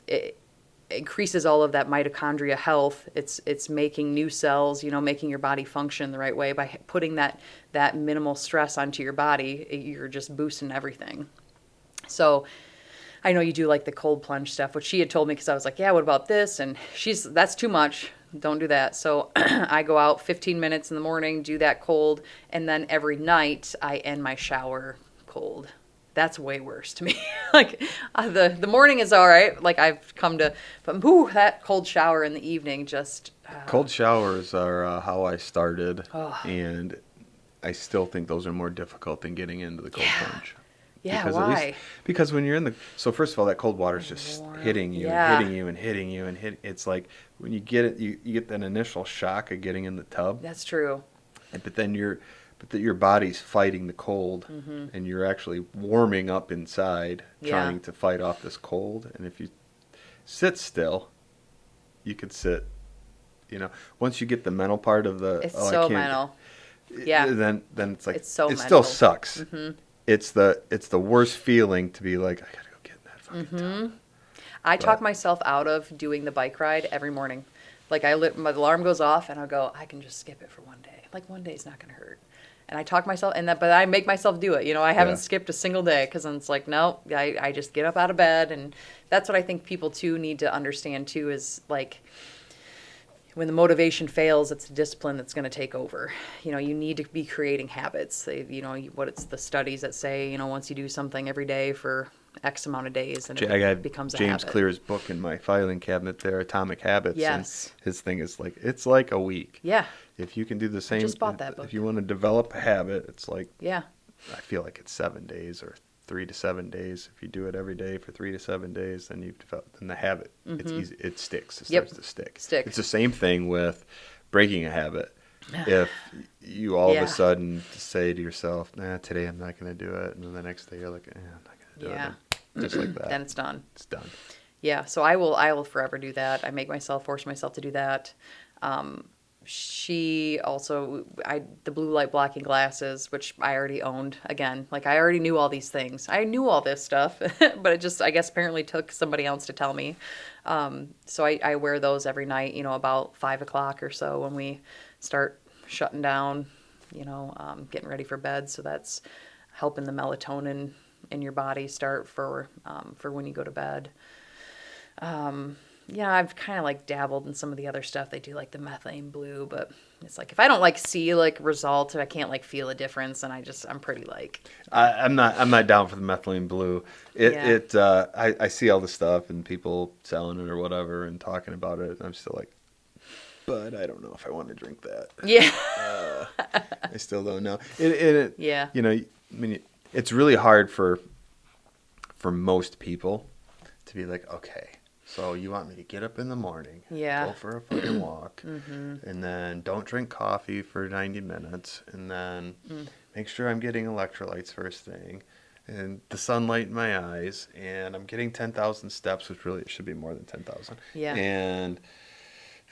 it increases all of that mitochondria health. It's making new cells, you know, making your body function the right way by putting that minimal stress onto your body. You're just boosting everything. So I know you do like the cold plunge stuff, which she had told me because I was like, yeah, what about this? And that's too much. Don't do that. So I go out 15 minutes in the morning, do that cold, and then every night I end my shower cold. That's way worse to me. Like the morning is all right. Like I've come to, but that cold shower in the evening just. Cold showers are how I started, and I still think those are more difficult than getting into the cold plunge. Yeah, because why? Because when you're in so first of all, that cold water is just hitting you and hitting you and hitting you and it's like when you get it, you get that initial shock of getting in the tub. That's true. But then your body's fighting the cold, and you're actually warming up inside, trying to fight off this cold. And if you sit still, you could sit. You know, once you get the mental part of the, it's so mental. Yeah. Then it's like it's so it mental. still sucks. Mm-hmm. It's the worst feeling to be like, I gotta go get in that fucking tub. I talk myself out of doing the bike ride every morning. Like my alarm goes off and I'll go, I can just skip it for one day. Like one day is not gonna hurt. And I talk myself but I make myself do it. You know, I haven't skipped a single day because it's like, no, I just get up out of bed. And that's what I think people too need to understand too is like, when the motivation fails, it's the discipline that's going to take over. You know, you need to be creating habits. You know, it's the studies that say, you know, once you do something every day for X amount of days, and it becomes a habit. James Clear's book in my filing cabinet there, Atomic Habits. Yes. And his thing is like, it's like a week. Yeah. If you can do the same. I just bought that book. If you want to develop a habit, it's like. Yeah. I feel like it's 7 days or 3 to 7 days. If you do it every day for 3 to 7 days, then you've developed the habit. It's easy. It sticks. It starts to stick. It's the same thing with breaking a habit. If you all of a sudden say to yourself, nah, today I'm not going to do it. And then the next day you're like, I'm not going to do it. Just like that. Then it's done. It's done. Yeah. So I will forever do that. I force myself to do that. She also, the blue light blocking glasses, which I already owned. Again, like I already knew all these things. I knew all this stuff, but it just, I guess, apparently took somebody else to tell me. So I wear those every night, about 5 o'clock or so when we start shutting down, getting ready for bed. So that's helping the melatonin in your body start for when you go to bed. Yeah, I've kind of like dabbled in some of the other stuff. They do like the methane blue, but it's like if I don't like see like results, if I can't like feel a difference, then I'm pretty like. I'm not down for the methylene blue. I see all the stuff and people selling it or whatever and talking about it, and I'm still like, but I don't know if I want to drink that. Yeah. I still don't know. Yeah. I mean, it's really hard for most people to be like, okay. So you want me to get up in the morning, go for a fucking walk, and then don't drink coffee for 90 minutes, and then make sure I'm getting electrolytes first thing, and the sunlight in my eyes, and I'm getting 10,000 steps, which really it should be more than 10,000. Yeah. And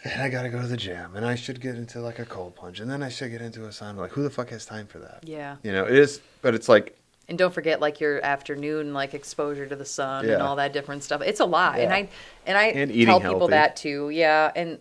then I got to go to the gym, and I should get into like a cold plunge, and then I should get into a sauna. Like, who the fuck has time for that? Yeah. It is, but it's like. And don't forget like your afternoon like exposure to the sun and all that different stuff. It's a lot. Yeah. And I eating tell people healthy. that too. Yeah. And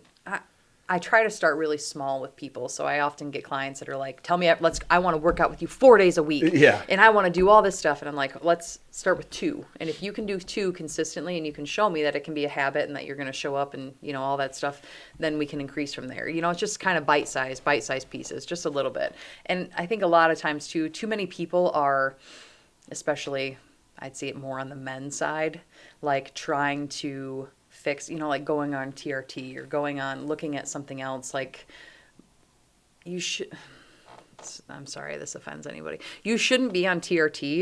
I try to start really small with people. So I often get clients that are like, tell me, I want to work out with you 4 days a week. Yeah. And I want to do all this stuff. And I'm like, let's start with 2. And if you can do 2 consistently and you can show me that it can be a habit and that you're going to show up and, all that stuff, then we can increase from there. It's just kind of bite-sized pieces, just a little bit. And I think a lot of times too many people are, especially I'd see it more on the men's side, like trying to fix, like going on TRT or going on looking at something else. Like you should, I'm sorry, this offends anybody. You shouldn't be on TRT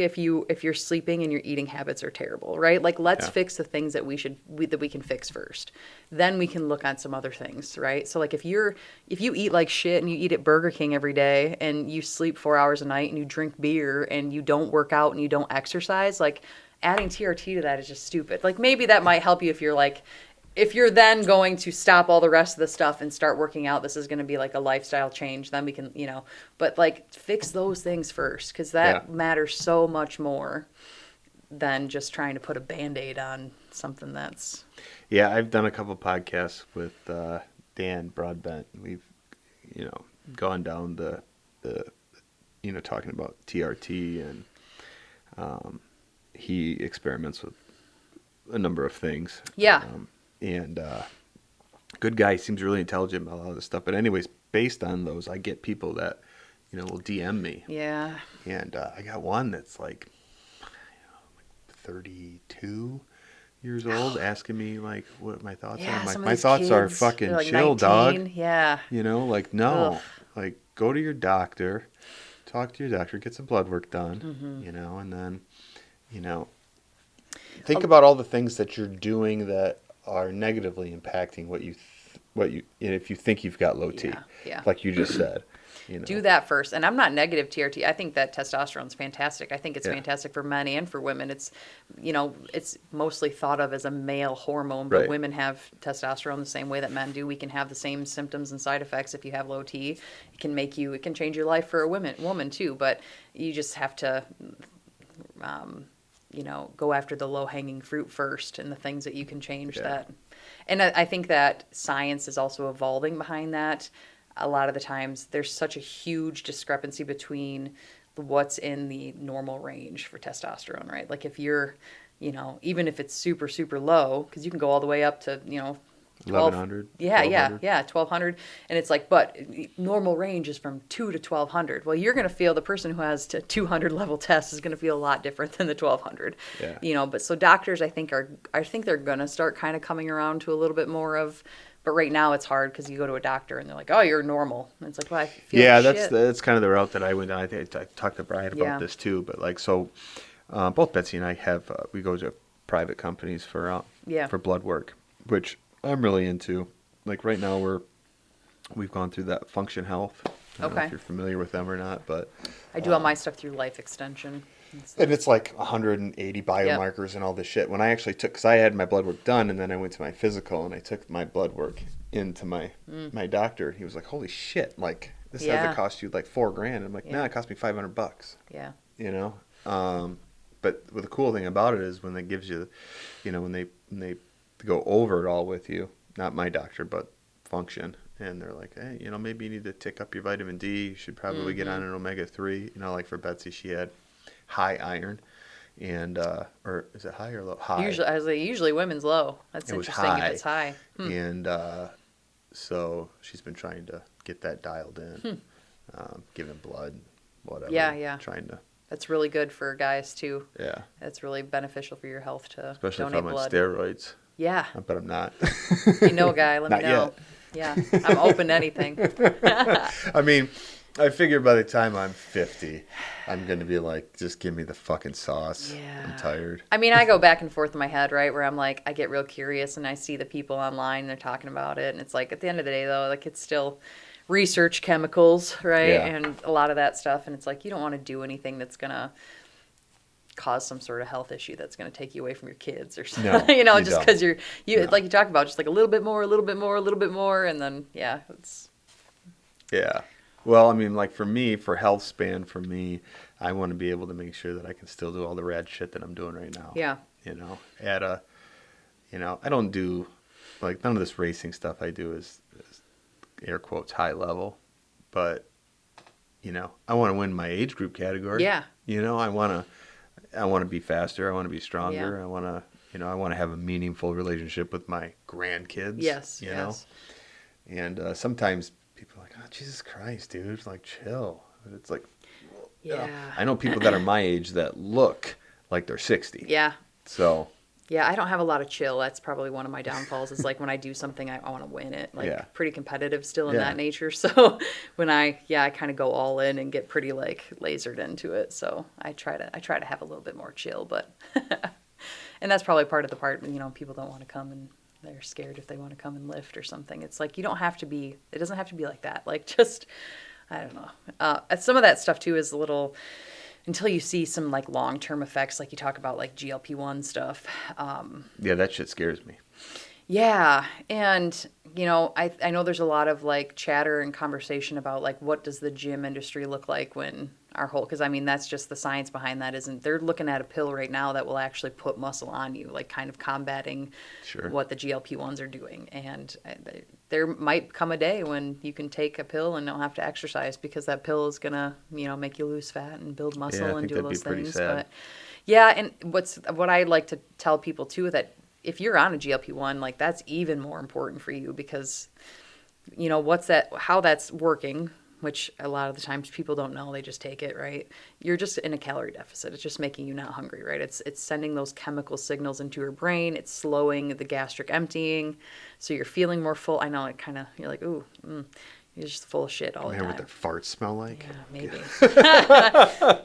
if you're sleeping and your eating habits are terrible, right? Like let's fix the things that we can fix first. Then we can look on some other things, right? So like if you eat like shit and you eat at Burger King every day and you sleep 4 hours a night and you drink beer and you don't work out and you don't exercise, like adding TRT to that is just stupid. Like maybe that might help you if you're then going to stop all the rest of the stuff and start working out, this is going to be like a lifestyle change. Then we can, but like fix those things first because that matters so much more than just trying to put a Band-Aid on something that's. Yeah, I've done a couple podcasts with Dan Broadbent. We've, gone down the talking about TRT and he experiments with a number of things. Yeah. And good guy, seems really intelligent about all this stuff. But anyways, based on those, I get people that, will DM me. Yeah. And I got one that's like 32 years old asking me like what my thoughts are. I'm like, my thoughts are fucking like chill, 19. dog. Yeah. Like no. Ugh. Like go to your doctor, talk to your doctor, get some blood work done, and then, think about all the things that you're doing that are negatively impacting what you if you think you've got low T, like you just said. Do that first. And I'm not negative TRT. I think that testosterone's fantastic. I think it's fantastic for men and for women. It's, it's mostly thought of as a male hormone, but women have testosterone the same way that men do. We can have the same symptoms and side effects if you have low T. It can change your life for a woman too, but you just have to, go after the low-hanging fruit first and the things that you can change that. And I think that science is also evolving behind that. A lot of the times there's such a huge discrepancy between what's in the normal range for testosterone, right? Like if you're, even if it's super, super low, because you can go all the way up to, 1100. Yeah, 1200. And it's like, but normal range is from 2 to 1200. Well, you're going to feel the person who has 200 level test is going to feel a lot different than the 1200. Yeah. But so doctors, I think they're going to start kind of coming around to a little bit more of. But right now it's hard because you go to a doctor and they're like, "Oh, you're normal." And it's like, "Well, I feel like shit." that's kind of the route that I went down. I think I talked to Brian about this too. But like, so both Betsy and I have we go to private companies for blood work, which I'm really into. Like right now we've gone through that Function Health. I don't know if you're familiar with them or not, but I do all my stuff through Life Extension. And it's like 180 biomarkers and all this shit. When I actually because I had my blood work done and then I went to my physical and I took my blood work into my doctor. He was like, "Holy shit! Like this has Yeah. to cost you like $4,000." I'm like, Yeah. "Nah, it cost me $500." Yeah. You know. But the cool thing about it is when they gives you, when they go over it all with you, not my doctor, but Function, and they're like, "Hey, maybe you need to tick up your vitamin D. You should probably get on an omega-3. Like for Betsy, she had high iron, and or is it high or low? High. Usually women's low. That's It was interesting high. if it's high. And so she's been trying to get that dialed in, giving blood, whatever. Yeah. Trying to. That's really good for guys too. Yeah. That's really beneficial for your health to Especially donate if I'm blood. on steroids. Yeah. But I'm not. You know a guy, let me Not know. yet. Yeah. I'm open to anything. I mean, I figure by the time I'm 50, I'm going to be like, just give me the fucking sauce. Yeah. I'm tired. I mean, I go back and forth in my head, right? Where I'm like, I get real curious and I see the people online and they're talking about it. And it's like, at the end of the day, though, like it's still research chemicals, right? Yeah. And a lot of that stuff. And it's like, you don't want to do anything that's going to cause some sort of health issue that's going to take you away from your kids or something. No, just because like you talk about, just like a little bit more, a little bit more, a little bit more. And then, yeah, it's. Yeah. Well, I mean, like for me, for health span, for me, I want to be able to make sure that I can still do all the rad shit that I'm doing right now. Yeah. I don't do, like, none of this racing stuff I do is air quotes high level, but, I want to win my age group category. Yeah. I want to be faster. I want to be stronger. Yeah. I want to, I want to have a meaningful relationship with my grandkids. Yes. You know? And sometimes people are like, "Oh, Jesus Christ, dude, like chill." And it's like, Yeah. I know people that are my age that look like they're 60. Yeah. So. Yeah, I don't have a lot of chill. That's probably one of my downfalls. Is like when I do something, I want to win it. Like pretty competitive still in that nature. So when I kind of go all in and get pretty like lasered into it. So I try to have a little bit more chill, but and that's probably part of the part. People don't want to come and they're scared if they want to come and lift or something. It's like you don't have to be. It doesn't have to be like that. Like just I don't know. Some of that stuff too is a little. Until you see some like long-term effects, like you talk about like GLP-1 stuff. Yeah, that shit scares me. Yeah. And, I know there's a lot of like chatter and conversation about like, what does the gym industry look like when because I mean, that's just the science behind that they're looking at a pill right now that will actually put muscle on you, like kind of combating what the GLP-1s are doing. And there might come a day when you can take a pill and don't have to exercise because that pill is going to, make you lose fat and build muscle and do those things. But yeah. And what I like to tell people too, that if you're on a GLP-1, like that's even more important for you because, how that's working, which a lot of the times people don't know, they just take it, right? You're just in a calorie deficit. It's just making you not hungry, right? It's sending those chemical signals into your brain. It's slowing the gastric emptying. So you're feeling more full. I know you're like, ooh, you're just full of shit all the time. What their farts smell like? Yeah, maybe.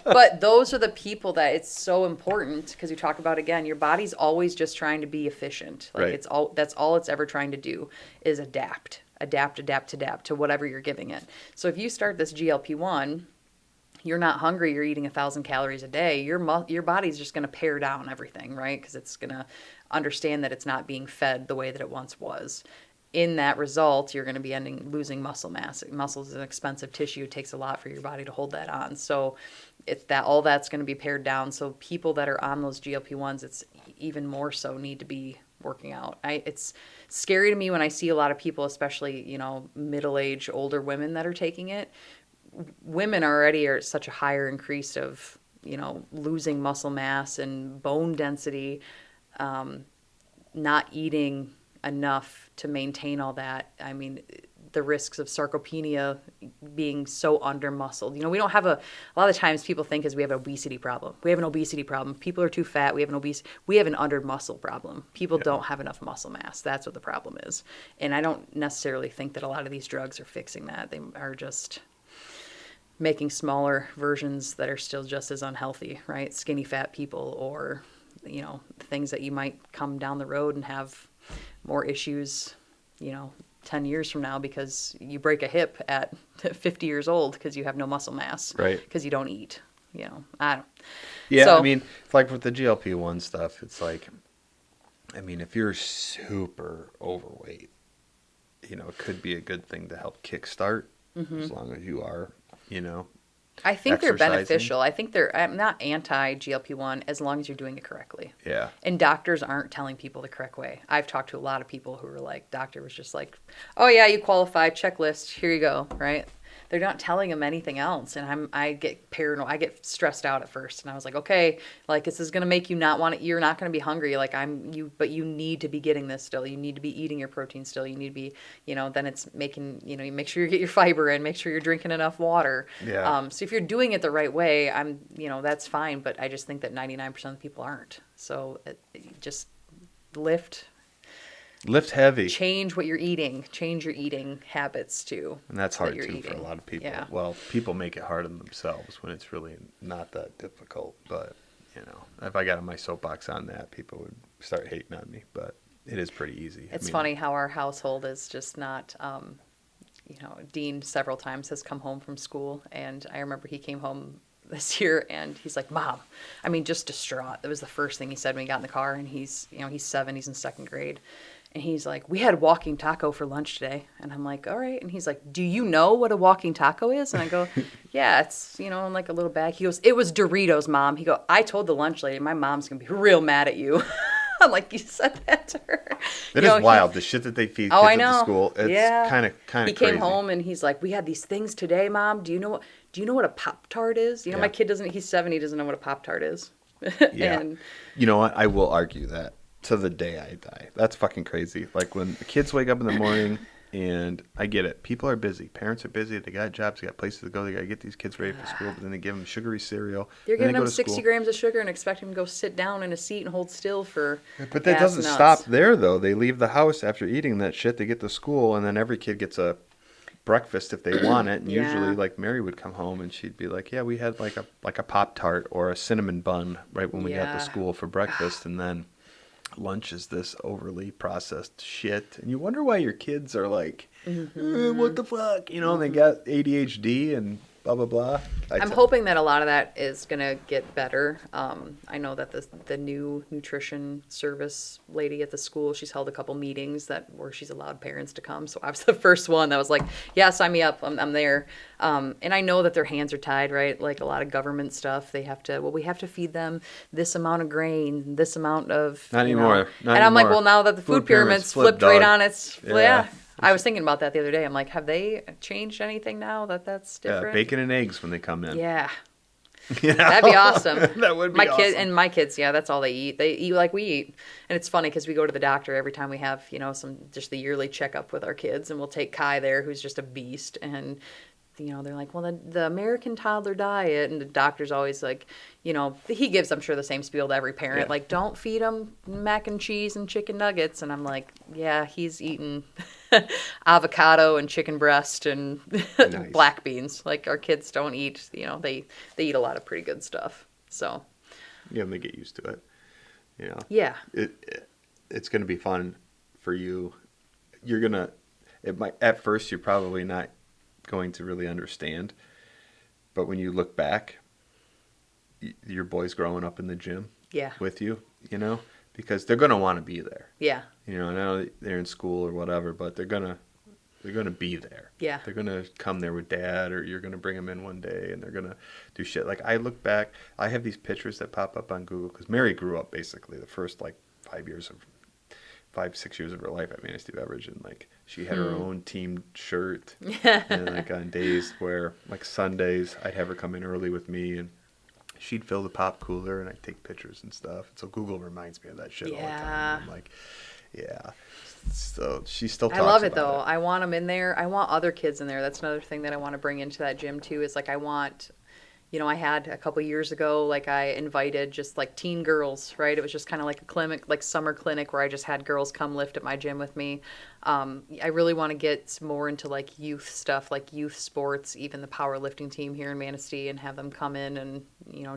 But those are the people that it's so important because you talk about, again, your body's always just trying to be efficient. Like that's all it's ever trying to do is adapt to whatever you're giving it. So if you start this GLP-1, you're not hungry, you're eating 1,000 calories a day, your body's just going to pare down everything, right? Because it's going to understand that it's not being fed the way that it once was. In that result, you're going to be losing muscle mass. Muscle is an expensive tissue. It takes a lot for your body to hold that on. So all that's going to be pared down. So people that are on those GLP-1s, it's even more so need to be working out. It's scary to me when I see a lot of people, especially, middle-aged, older women that are taking it. Women already are at such a higher increase of, losing muscle mass and bone density, not eating enough to maintain all that. I mean, the risks of sarcopenia being so under-muscled. We don't have a lot of times people think we have an obesity problem. We have an obesity problem. People are too fat. We have an under-muscle problem. People don't have enough muscle mass. That's what the problem is. And I don't necessarily think that a lot of these drugs are fixing that. They are just making smaller versions that are still just as unhealthy, right? Skinny fat people or, things that you might come down the road and have more issues, 10 years from now because you break a hip at 50 years old because you have no muscle mass. Right. Because you don't eat, I don't. Yeah, so, I mean, like with the GLP-1 stuff, it's like, I mean, if you're super overweight, it could be a good thing to help kickstart as long as you are, I think they're exercising. beneficial. I think I'm not anti GLP-1 as long as you're doing it correctly. Yeah. And doctors aren't telling people the correct way. I've talked to a lot of people who were like, doctor was just like, oh yeah, you qualify, checklist, here you go, right? They're not telling them anything else. And I get paranoid. I get stressed out at first. And I was like, okay, like this is going to make you not want it. You're not going to be hungry. Like but you need to be getting this still. You need to be eating your protein still. You need to be, then it's making, you make sure you get your fiber in, make sure you're drinking enough water. Yeah. So if you're doing it the right way, that's fine. But I just think that 99% of the people aren't. So just lift heavy. Change what you're eating. Change your eating habits too. And that's hard too for a lot of people. Yeah. Well, people make it hard on themselves when it's really not that difficult. But, if I got on my soapbox on that, people would start hating on me. But it is pretty easy. It's funny how our household is just not, Dean several times has come home from school. And I remember he came home this year and he's like, Mom, just distraught. That was the first thing he said when he got in the car. And he's 7, he's in 2nd grade. And he's like, we had walking taco for lunch today. And I'm like, all right. And he's like, do you know what a walking taco is? And I go, yeah, it's, in like a little bag. He goes, it was Doritos, Mom. He go, I told the lunch lady, my mom's going to be real mad at you. I'm like, you said that to her. It is wild, the shit that they feed kids I at know. the school. It's kind of He crazy. came home and he's like, we had these things today, Mom. Do you know what a Pop-Tart is? My kid he's 7, he doesn't know what a Pop-Tart is. Yeah. And, you know what? I will argue that to the day I die. That's fucking crazy. Like when the kids wake up in the morning, and I get it. People are busy. Parents are busy. They got jobs. They got places to go. They got to get these kids ready for school. But then they give them sugary cereal. You're giving them 60 school. grams of sugar and expect them to go sit down in a seat and hold still for. But that doesn't stop there, though. They leave the house after eating that shit. They get to school, and then every kid gets a breakfast if they want it. And usually, like Mary would come home and she'd be like, "Yeah, we had like a Pop-Tart or a cinnamon bun right when we got to school for breakfast," and then lunch is this overly processed shit, and you wonder why your kids are like, what the fuck? They got ADHD and blah, blah, blah. I'm hoping that a lot of that is going to get better. I know that the new nutrition service lady at the school, she's held a couple meetings where she's allowed parents to come. So I was the first one that was like, yeah, sign me up. I'm there. And I know that their hands are tied, right? Like a lot of government stuff. We have to feed them this amount of grain, this amount of... Not anymore. And I'm like, well, now that the food pyramid's flipped right on its... Yeah. I was thinking about that the other day. I'm like, have they changed anything now that's different? Yeah, bacon and eggs when they come in. Yeah. That'd be awesome. That would be awesome. My kids, that's all they eat. They eat like we eat. And it's funny because we go to the doctor every time we have, just the yearly checkup with our kids. And we'll take Kai there, who's just a beast. And, they're like, well, the American toddler diet. And the doctor's always like, he gives, I'm sure, the same spiel to every parent. Yeah. Like, don't feed him mac and cheese and chicken nuggets. And I'm like, yeah, he's eating avocado and chicken breast and Nice. black beans. Like, our kids don't eat, they eat a lot of pretty good stuff. So, yeah, and they get used to it. Yeah. It's going to be fun for you. At first, you're probably not going to really understand. But when you look back, your boy's growing up in the gym with you, because they're going to want to be there. Yeah. I know they're in school or whatever, but they're gonna be there. Yeah. They're gonna come there with Dad, or you're gonna bring them in one day, and they're gonna do shit. Like I look back, I have these pictures that pop up on Google because Mary grew up basically the first 5-6 years of her life at Manistee Beverage, and like she had her own team shirt, and like on days where like Sundays, I'd have her come in early with me and. She'd fill the pop cooler, and I'd take pictures and stuff. So Google reminds me of that shit all the time. I'm like, yeah. So she still talks about it. I love it, though. I want them in there. I want other kids in there. That's another thing that I want to bring into that gym, too, is like I want... I had a couple years ago, like I invited just like teen girls, right? It was just kind of like a clinic, like summer clinic where I just had girls come lift at my gym with me. I really want to get more into like youth stuff, like youth sports, even the powerlifting team here in Manistee, and have them come in and,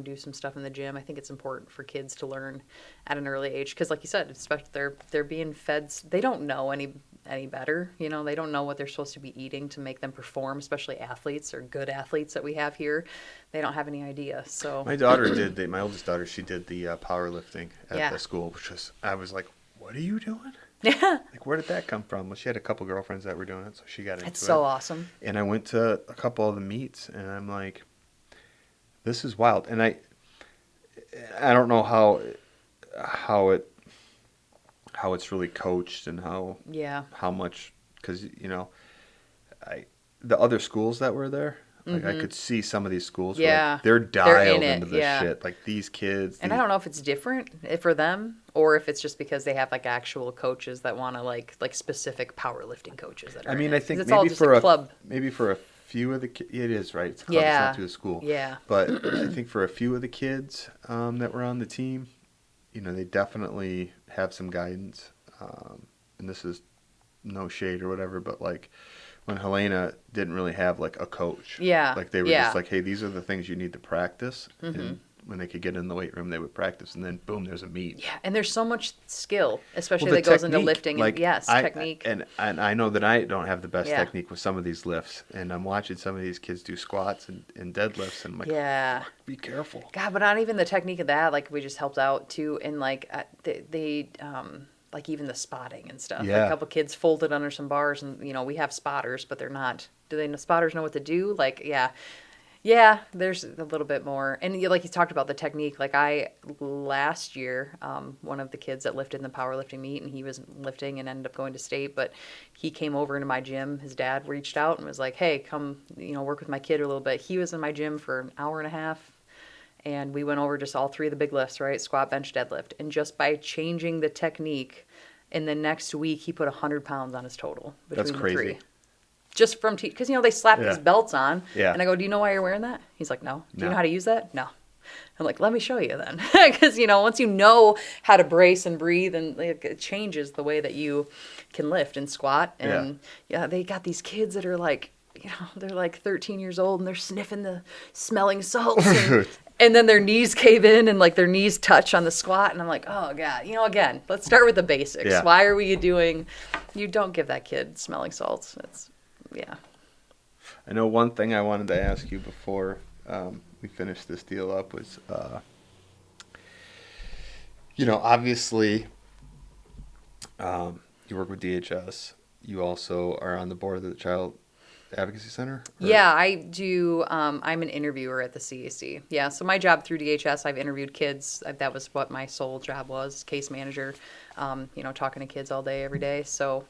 do some stuff in the gym. I think it's important for kids to learn at an early age. Cause like you said, especially they're being fed, they don't know any better. They don't know what they're supposed to be eating to make them perform, especially athletes or good athletes that we have here. They don't have any idea. So my daughter my oldest daughter, she did the powerlifting at the school, I was like, what are you doing? Yeah. Like, where did that come from? Well, she had a couple girlfriends that were doing it, so she got into it. It's so awesome. And I went to a couple of the meets, and I'm like, this is wild. And I don't know how it's really coached and how much, because the other schools that were there, like I could see some of these schools were Yeah. like, they're dialed into this Yeah. shit. Like these kids. And I don't know if it's different for them or if it's just because they have like actual coaches that want to like specific powerlifting coaches that are I mean, in I it. 'Cause think it's all maybe just for a club. maybe for a few of the kids, it is right. It's a club. It's not through the school. Yeah. But I think for a few of the kids that were on the team, they definitely have some guidance. And this is no shade or whatever, but like when Helena didn't really have like a coach. Yeah. Like they were just like, hey, these are the things you need to practice. And when they could get in the weight room, they would practice, and then boom, there's a meet. Yeah, and there's so much skill, especially that goes into lifting. Like, And yes, technique. And I know that I don't have the best technique with some of these lifts, and I'm watching some of these kids do squats and deadlifts, and I'm like, yeah, be careful. God, but not even the technique of that. Like we just helped out too, and like they like even the spotting and stuff. Yeah. Like, a couple kids folded under some bars, and we have spotters, but they're not. Spotters know what to do? Like yeah, there's a little bit more. And like you talked about the technique. Like last year, one of the kids that lifted in the powerlifting meet, and he was lifting and ended up going to state, but he came over into my gym. His dad reached out and was like, hey, come, work with my kid a little bit. He was in my gym for an hour and a half, and we went over just all three of the big lifts, right? Squat, bench, deadlift. And just by changing the technique, in the next week, he put 100 pounds on his total between That's crazy. the three. Just from because they slap these belts on, Yeah. and I go, "Do you know why you're wearing that?" He's like, "No." Do you know how to use that? No. I'm like, "Let me show you then," because once you know how to brace and breathe, and it changes the way that you can lift and squat. And they got these kids that are like, they're like 13 years old, and they're sniffing the smelling salts, and then their knees cave in, and like their knees touch on the squat, and I'm like, oh God, again, let's start with the basics. Yeah. Why are we doing? You don't give that kid smelling salts. Yeah. I know one thing I wanted to ask you before we finish this deal up was, obviously, you work with DHS. You also are on the board of the Child Advocacy Center? Yeah, I do. I'm an interviewer at the CAC. Yeah, so my job through DHS, I've interviewed kids. That was what my sole job was, case manager, talking to kids all day, every day. So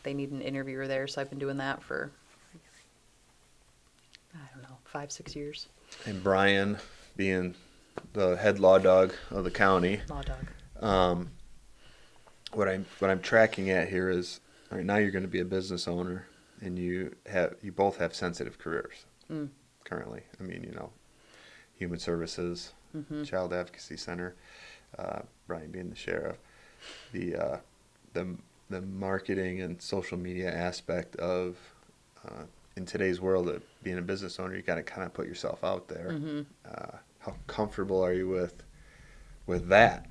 they need an interviewer there, so I've been doing that for, 5-6 years. And Brian, being the head law dog of the county. Law dog. What I'm tracking at here is, all right, now you're going to be a business owner, and you both have sensitive careers currently. I mean, Human Services, Child Advocacy Center, Brian being the sheriff, the marketing and social media aspect of in today's world of being a business owner, you got to kind of put yourself out there. How comfortable are you with that?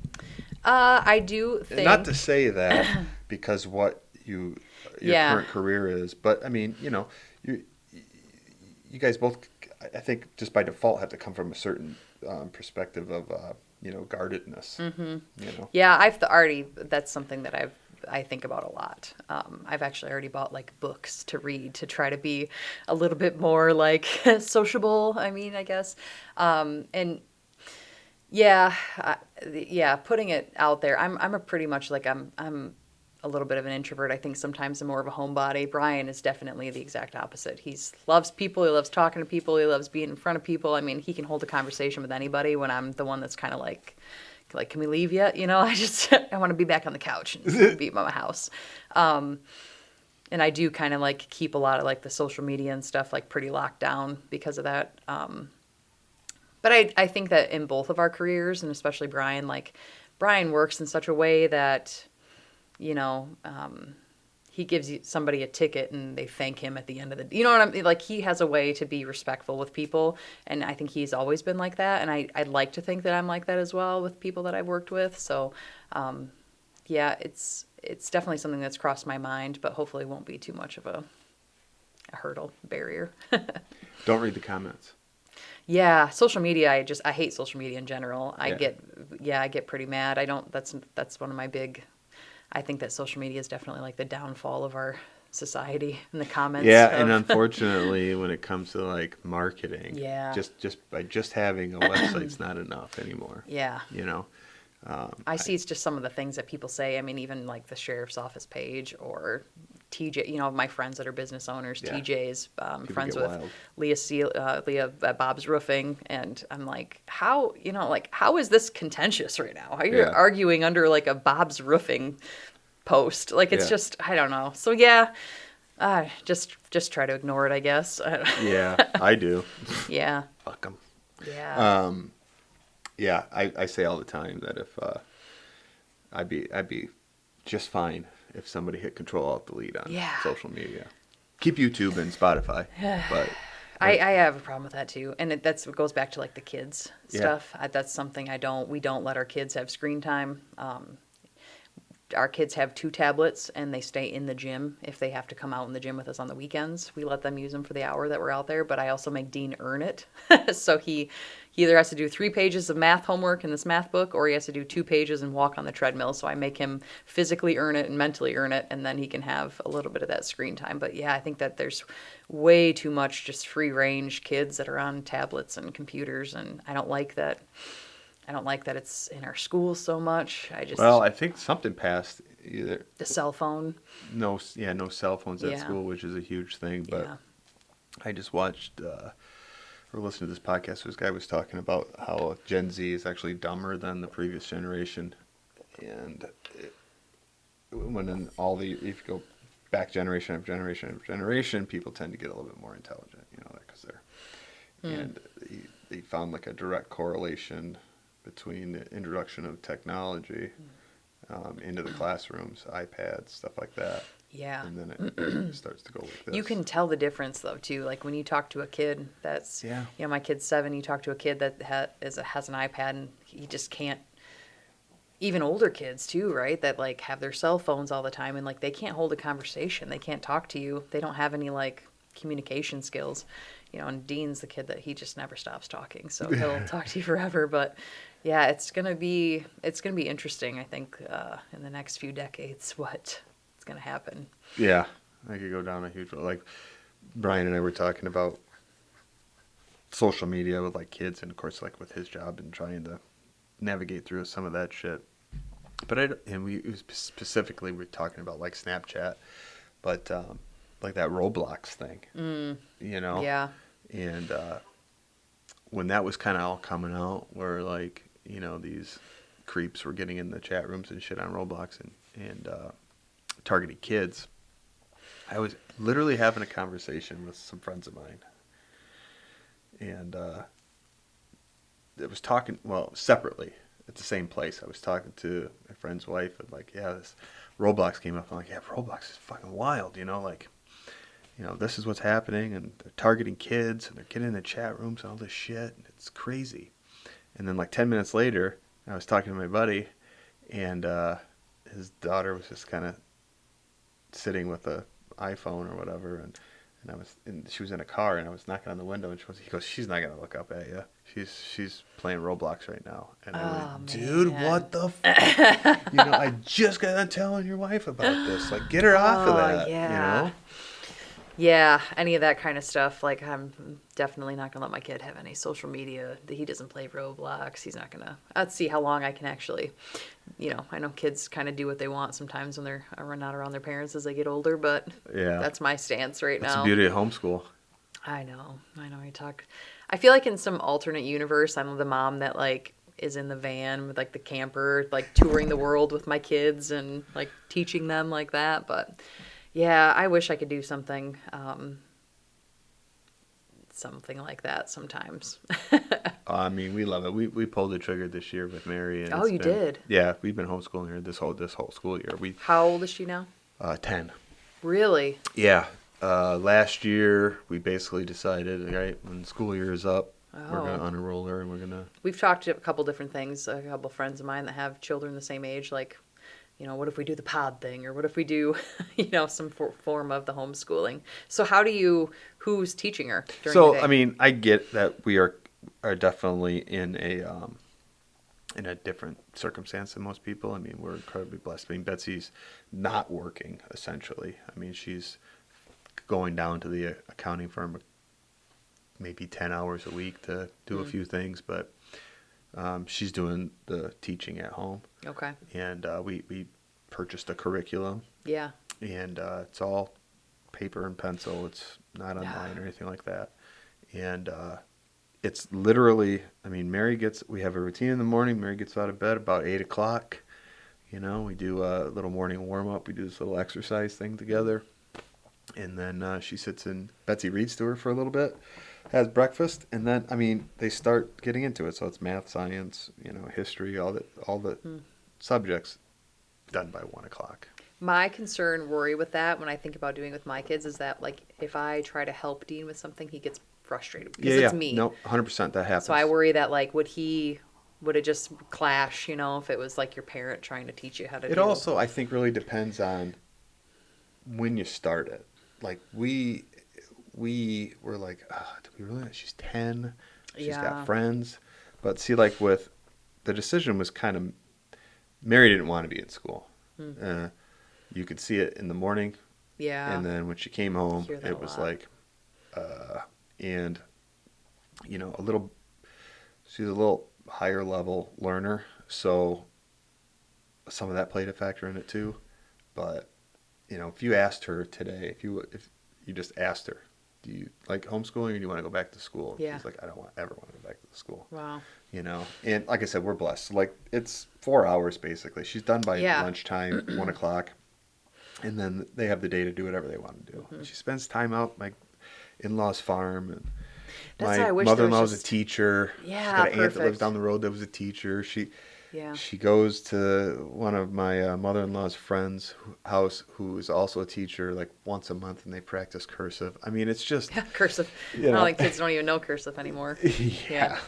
I do think. Not to say that because what your current career is, but I mean, you guys both, I think, just by default have to come from a certain perspective of guardedness. Yeah, that's something that I think about a lot. I've actually already bought like books to read to try to be a little bit more like sociable. I mean, I guess, and putting it out there. I'm a pretty much like I'm a little bit of an introvert. I think sometimes I'm more of a homebody. Brian is definitely the exact opposite. He loves people. He loves talking to people. He loves being in front of people. I mean, he can hold a conversation with anybody when I'm the one that's kind of like, can we leave yet? I want to be back on the couch and be at my house. And I do kind of like keep a lot of like the social media and stuff like pretty locked down because of that. But I think that in both of our careers, and especially Brian, like Brian works in such a way that, he gives somebody a ticket and they thank him at the end of the, what I mean? Like he has a way to be respectful with people. And I think he's always been like that. And I'd like to think that I'm like that as well with people that I've worked with. So, it's definitely something that's crossed my mind, but hopefully won't be too much of a hurdle, barrier. Don't read the comments. Yeah, social media. I hate social media in general. I get pretty mad. That's one of my big. I think that social media is definitely like the downfall of our society in the comments. Yeah, and unfortunately, when it comes to like marketing, Yeah. just having a website's not enough anymore. Yeah. You know, I see it's just some of the things that people say. I mean, even like the sheriff's office page or TJ, my friends that are business owners, Yeah. TJ's, friends get with wild. Leah at Bob's Roofing. And I'm like, how is this contentious right now? How you're Yeah. arguing under like a Bob's Roofing post? Like, it's Yeah. just, I don't know. So yeah, just try to ignore it, I guess. Yeah, I do. Yeah. Fuck 'em. Yeah. Yeah, I say all the time that if I'd be just fine if somebody hit Control Alt Delete on Yeah. social media. Keep YouTube and Spotify, but I have a problem with that too, and that's what goes back to like the kids Yeah. stuff. That's something we don't let our kids have screen time. Our kids have 2 tablets and they stay in the gym. If they have to come out in the gym with us on the weekends, we let them use them for the hour that we're out there, but I also make Dean earn it. So he either has to do 3 pages of math homework in this math book, or he has to do 2 pages and walk on the treadmill. So I make him physically earn it and mentally earn it, and then he can have a little bit of that screen time. But yeah, I think that there's way too much just free range kids that are on tablets and computers, and I don't like that. I don't like that it's in our schools so much. well, I think something passed either The cell phone. no cell phones at Yeah. school, which is a huge thing. But Yeah. I just watched or listened to this podcast where this guy was talking about how Gen Z is actually dumber than the previous generation, and if you go back generation after generation after generation, people tend to get a little bit more intelligent, because and he found like a direct correlation between the introduction of technology into the classrooms, iPads, stuff like that. Yeah. And then it starts to go like this. You can tell the difference though too. Like when you talk to a kid that's, Yeah. My kid's 7. You talk to a kid that has an iPad and he just can't. Even older kids too, right? That like have their cell phones all the time and like they can't hold a conversation. They can't talk to you. They don't have any like communication skills. And Dean's the kid that he just never stops talking, so he'll talk to you forever. But yeah, it's gonna be interesting. I think in the next few decades, what's gonna happen. Yeah, I could go down a huge road. Like Brian and I were talking about social media with like kids, and of course, like with his job and trying to navigate through some of that shit. But specifically we're talking about like Snapchat, but like that Roblox thing, Yeah. And when that was kind of all coming out, where like these creeps were getting in the chat rooms and shit on Roblox and targeting kids, I was literally having a conversation with some friends of mine, and it was talking separately at the same place. I was talking to my friend's wife, and like, yeah, this Roblox came up. I'm like, yeah, Roblox is fucking wild, this is what's happening, and they're targeting kids, and they're getting in the chat rooms and all this shit, and it's crazy. And then like 10 minutes later, I was talking to my buddy, and his daughter was just kind of sitting with a iPhone or whatever, and she was in a car, and I was knocking on the window, and he goes, she's not gonna look up at you. She's playing Roblox right now. And I went, dude, man. what the I just got done telling your wife about this. Like, get her off of that. Yeah. Yeah, any of that kind of stuff. Like, I'm definitely not going to let my kid have any social media. He doesn't play Roblox. He's not going to. Let's see how long I can actually, I know kids kind of do what they want sometimes when they're not around their parents as they get older, but Yeah. that's my stance right That's now. the beauty of homeschool. I know. I feel like in some alternate universe, I'm the mom that, like, is in the van with, like, the camper, like, touring the world with my kids and, like, teaching them like that, but... Yeah, I wish I could do something like that sometimes. I mean, we love it. We pulled the trigger this year with Mary. And You did? Yeah, we've been homeschooling her this whole school year. How old is she now? 10. Really? Yeah. Last year, we basically decided, right, when school year is up, we're going to unenroll her, and we're going to... We've talked to a couple different things. A couple friends of mine that have children the same age, like... what if we do the pod thing, or what if we do, some form of the homeschooling? So who's teaching her during the day? I mean, I get that we are definitely in in a different circumstance than most people. I mean, we're incredibly blessed. I mean, Betsy's not working, essentially. I mean, she's going down to the accounting firm maybe 10 hours a week to do a few things, but she's doing the teaching at home. Okay. And we purchased a curriculum, Yeah. and it's all paper and pencil. It's not online or anything like that. And it's literally, I mean, we have a routine in the morning. Mary gets out of bed about 8 o'clock. You know, we do a little morning warm up. We do this little exercise thing together. And then she sits in, Betsy reads to her for a little bit, has breakfast, and then, I mean, they start getting into it. So it's math, science, you know, history, all the subjects done by 1 o'clock. My concern, worry with that when I think about doing with my kids is that, like, if I try to help Dean with something, he gets frustrated because it's me. No, 100% that happens. So I worry that, like, would it just clash, you know, if it was like your parent trying to teach you how to do It also, I think, really depends on when you start it. Like, we were like, do we really? She's 10. She's got friends. But see, like, with the decision was kind of, Mary didn't want to be in school. You could see it in the morning. Yeah. And then when she came home, Hear that it a was lot. like, and, you know, she's a little higher level learner. So some of that played a factor in it too. But, you know, if you asked her today, if you just asked her, do you like homeschooling or do you want to go back to school? Yeah. She's like, I don't ever want to go back to school. Wow. You know, and like I said, we're blessed. Like, it's 4 hours basically. She's done by lunchtime, 1 o'clock, and then they have the day to do whatever they want to do. She spends time out at my in-laws' farm, and That's why I my wish there was mother-in-law's just- a teacher. Yeah, She's got an aunt that lives perfect. down the road that was a teacher. Yeah. She goes to one of my mother-in-law's friends' house, who is also a teacher, like once a month, and they practice cursive. I mean, it's just Cursive. You know. Not like kids don't even know cursive anymore. yeah.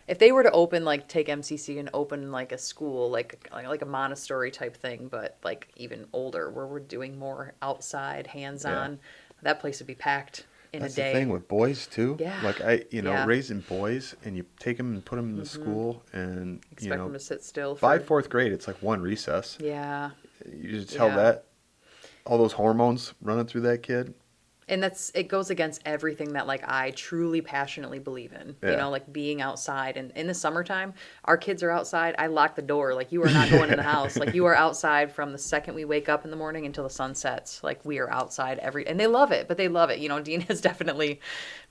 If they were to open, like, take MCC and open, like, a school, like a Montessori type thing, but, like, even older, where we're doing more outside, hands-on, that place would be packed in That's a day. the thing with boys too. Yeah. Like Yeah. raising boys, and you take them and put them in the school, and Expect them to sit still by for... fourth grade, it's like one recess. Yeah. You just tell Yeah. all those hormones running through that kid. And it goes against everything that, like, I truly passionately believe in. You Yeah. know, like being outside. And in the summertime, our kids are outside. I lock the door. Like, you are not going in the house. Like, you are outside from the second we wake up in the morning until the sun sets. Like, we are outside and they love it, but they love it. You know, Dean has definitely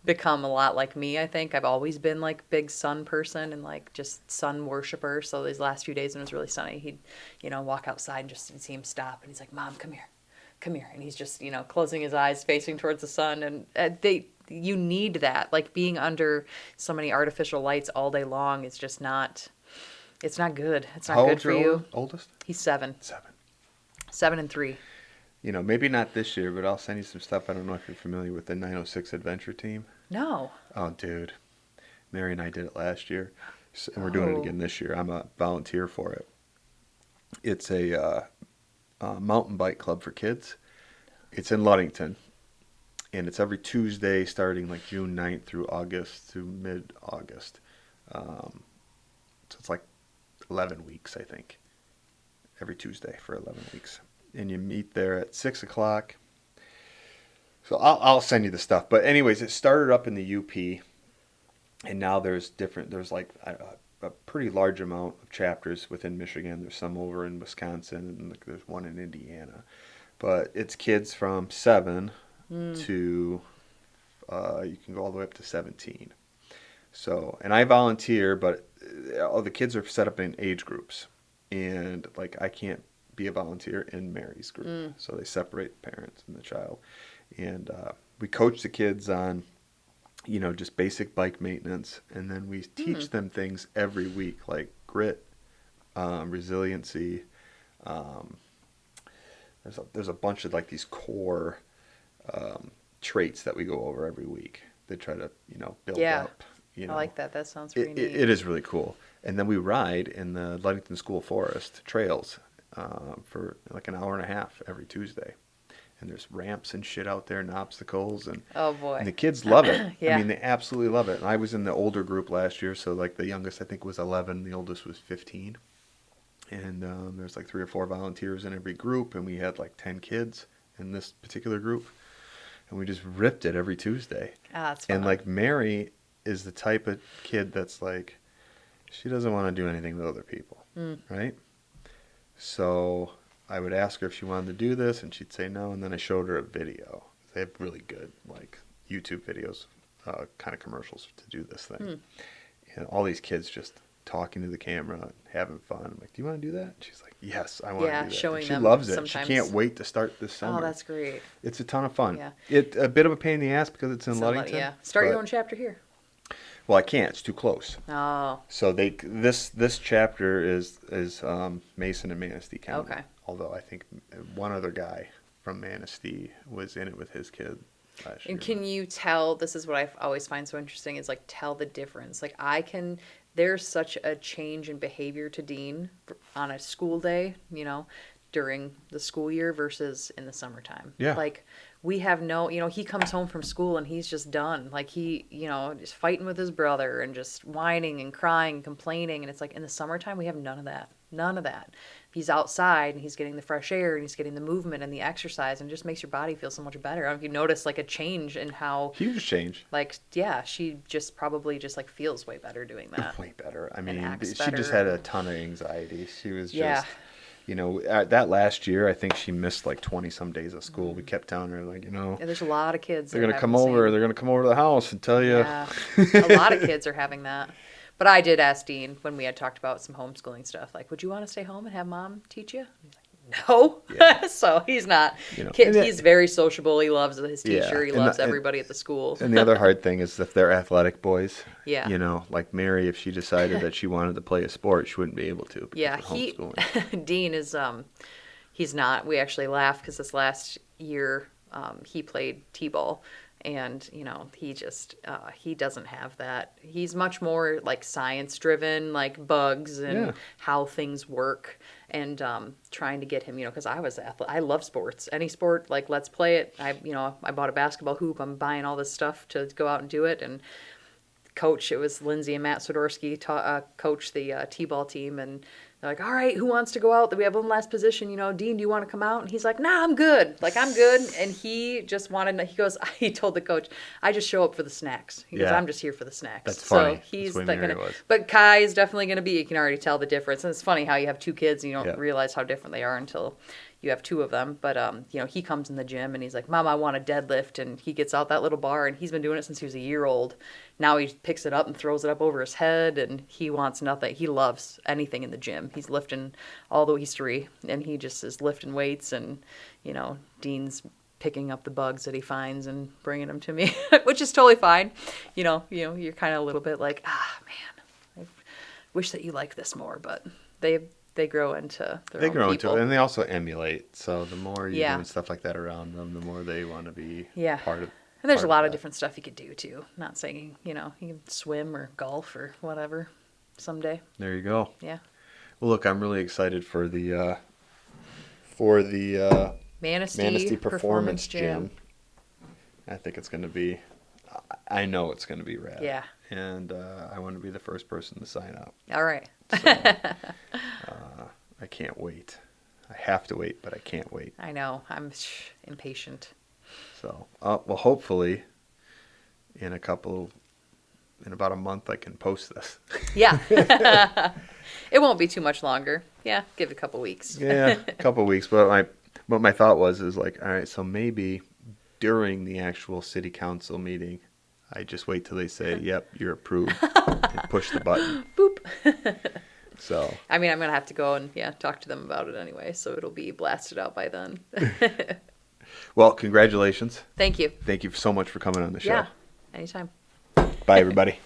become a lot like me, I think. I've always been, like, big sun person and, like, just sun worshiper. So these last few days when it was really sunny, he'd, you know, walk outside and just see him stop. And he's like, Mom, come here. And he's just, you know, closing his eyes, facing towards the sun. And you need that. Like, being under so many artificial lights all day long is just not, it's not good. It's not How good old's for your you. oldest? He's 7. 7 and 3. You know, maybe not this year, but I'll send you some stuff. I don't know if you're familiar with the 906 Adventure Team. No. Oh, dude. Mary and I did it last year, and we're doing it again this year. I'm a volunteer for it. It's a mountain bike club for kids. It's in Ludington, and it's every Tuesday starting like June 9th through mid-August. So it's like 11 weeks, I think, every Tuesday for 11 weeks. And you meet there at 6 o'clock. So I'll send you the stuff. But anyways, it started up in the UP, and now there's like a pretty large amount of chapters within Michigan. There's some over in Wisconsin, and there's one in Indiana. But it's kids from 7 to, you can go all the way up to 17. So, and I volunteer, but all the kids are set up in age groups. And, like, I can't be a volunteer in Mary's group. So they separate the parents and the child. And we coach the kids on, you know, just basic bike maintenance. And then we teach them things every week, like grit, resiliency. There's a bunch of, like, these core traits that we go over every week. They try to, you know, build up. You know. I like that. That sounds pretty neat. It is really cool. And then we ride in the Ludington School Forest trails for like an hour and a half every Tuesday. and there's ramps and shit out there and obstacles, and Oh boy. and the kids love it. Yeah. I mean, they absolutely love it. And I was in the older group last year, so like the youngest I think was 11, the oldest was 15. And there's like 3 or 4 volunteers in every group, and we had like 10 kids in this particular group. And we just ripped it every Tuesday. Ah, that's fun. And like Mary is the type of kid that's like, she doesn't want to do anything with other people, right? So I would ask her if she wanted to do this, and she'd say no. And then I showed her a video. They have really good like YouTube videos, kind of commercials to do this thing. And all these kids just talking to the camera and having fun. I'm like, do you want to do that? And she's like, yes, I want to do that. showing And she them loves it. sometimes. She can't wait to start this summer. Oh, that's great. It's a ton of fun. Yeah. It a bit of a pain in the ass because it's in So, Ludington. yeah. Start your but- own chapter here. Well, I can't. It's too close. Oh. So this chapter is Mason and Manistee County. Okay. Although I think one other guy from Manistee was in it with his kid last year. And can you tell, this is what I always find so interesting, is like tell the difference. Like there's such a change in behavior to Dean on a school day, during the school year versus in the summertime. Yeah. Like we have no, he comes home from school and he's just done. Like he, just fighting with his brother and just whining and crying and complaining. And it's like in the summertime, we have none of that. None of that. He's outside and he's getting the fresh air and he's getting the movement and the exercise, and it just makes your body feel so much better. I don't know if you notice like a change in how, Huge change. like, yeah, she just probably just like feels way better doing that. Way better. I mean, acts she better just had a and- ton of anxiety. She was Yeah. just, that last year, I think she missed like 20 some days of school. We kept telling her like, Yeah, there's a lot of kids. they're that gonna have come the same- over. They're gonna come over to the house and tell you. Yeah, a lot of kids are having that. But I did ask Dean when we had talked about some homeschooling stuff, like, would you want to stay home and have mom teach you? He's like, no. Yeah. So he's not. And He's very sociable. He loves his teacher. He and loves the- everybody at the school. And the other hard thing is if they're athletic boys. Yeah. Like Mary, if she decided that she wanted to play a sport, she wouldn't be able to. Because Yeah, of homeschooling. Dean is he's not. We actually laugh because this last year he played t-ball, and he just he doesn't have that. He's much more like science driven, like bugs and how things work, and trying to get him, because I was I love sports, any sport, like let's play it. I bought a basketball hoop. I'm buying all this stuff to go out and do it. And coach, it was Lindsay and Matt Swiderski coach the t-ball team, and they're like, all right, who wants to go out? We have one last position, Dean, do you want to come out? And he's like, nah, I'm good. Like, I'm good. And he just he told the coach, I just show up for the snacks. He goes, Yeah. I'm just here for the snacks. That's funny. So he's That's the way like Mary was. but Kai is definitely going to be, you can already tell the difference. And it's funny how you have 2 kids and you don't Yeah. realize how different they are until you have 2 of them. But, he comes in the gym and he's like, Mom, I want a deadlift. And he gets out that little bar, and he's been doing it since he was a year old. Now he picks it up and throws it up over his head, and he wants nothing. He loves anything in the gym. He's lifting all the way. He's 3, and he just is lifting weights, and, Dean's picking up the bugs that he finds and bringing them to me, which is totally fine. You're kind of a little bit like, man, I wish that you liked this more, but they grow into their own people. Into it, and they also emulate. So the more you're Yeah. doing stuff like that around them, the more they want to be Yeah. part of. And there's a part lot of that. different stuff you could do too. Not saying, you can swim or golf or whatever someday. There you go. Yeah. Well, look, I'm really excited for the Manistee Performance Gym. I think it's going to be. I know it's going to be rad. Yeah. And I want to be the first person to sign up. All right. I can't wait. I have to wait, but I can't wait. I know. I'm impatient. So, well, hopefully, in about a month, I can post this. Yeah. It won't be too much longer. Yeah. Give it a couple weeks. Yeah, a couple of weeks. But my thought was like, all right, so maybe during the actual city council meeting, I just wait till they say, yep, you're approved, and push the button. Boop. So. I mean, I'm going to have to go and, talk to them about it anyway, so it'll be blasted out by then. Well, congratulations. Thank you. Thank you so much for coming on the show. Yeah. Anytime. Bye, everybody.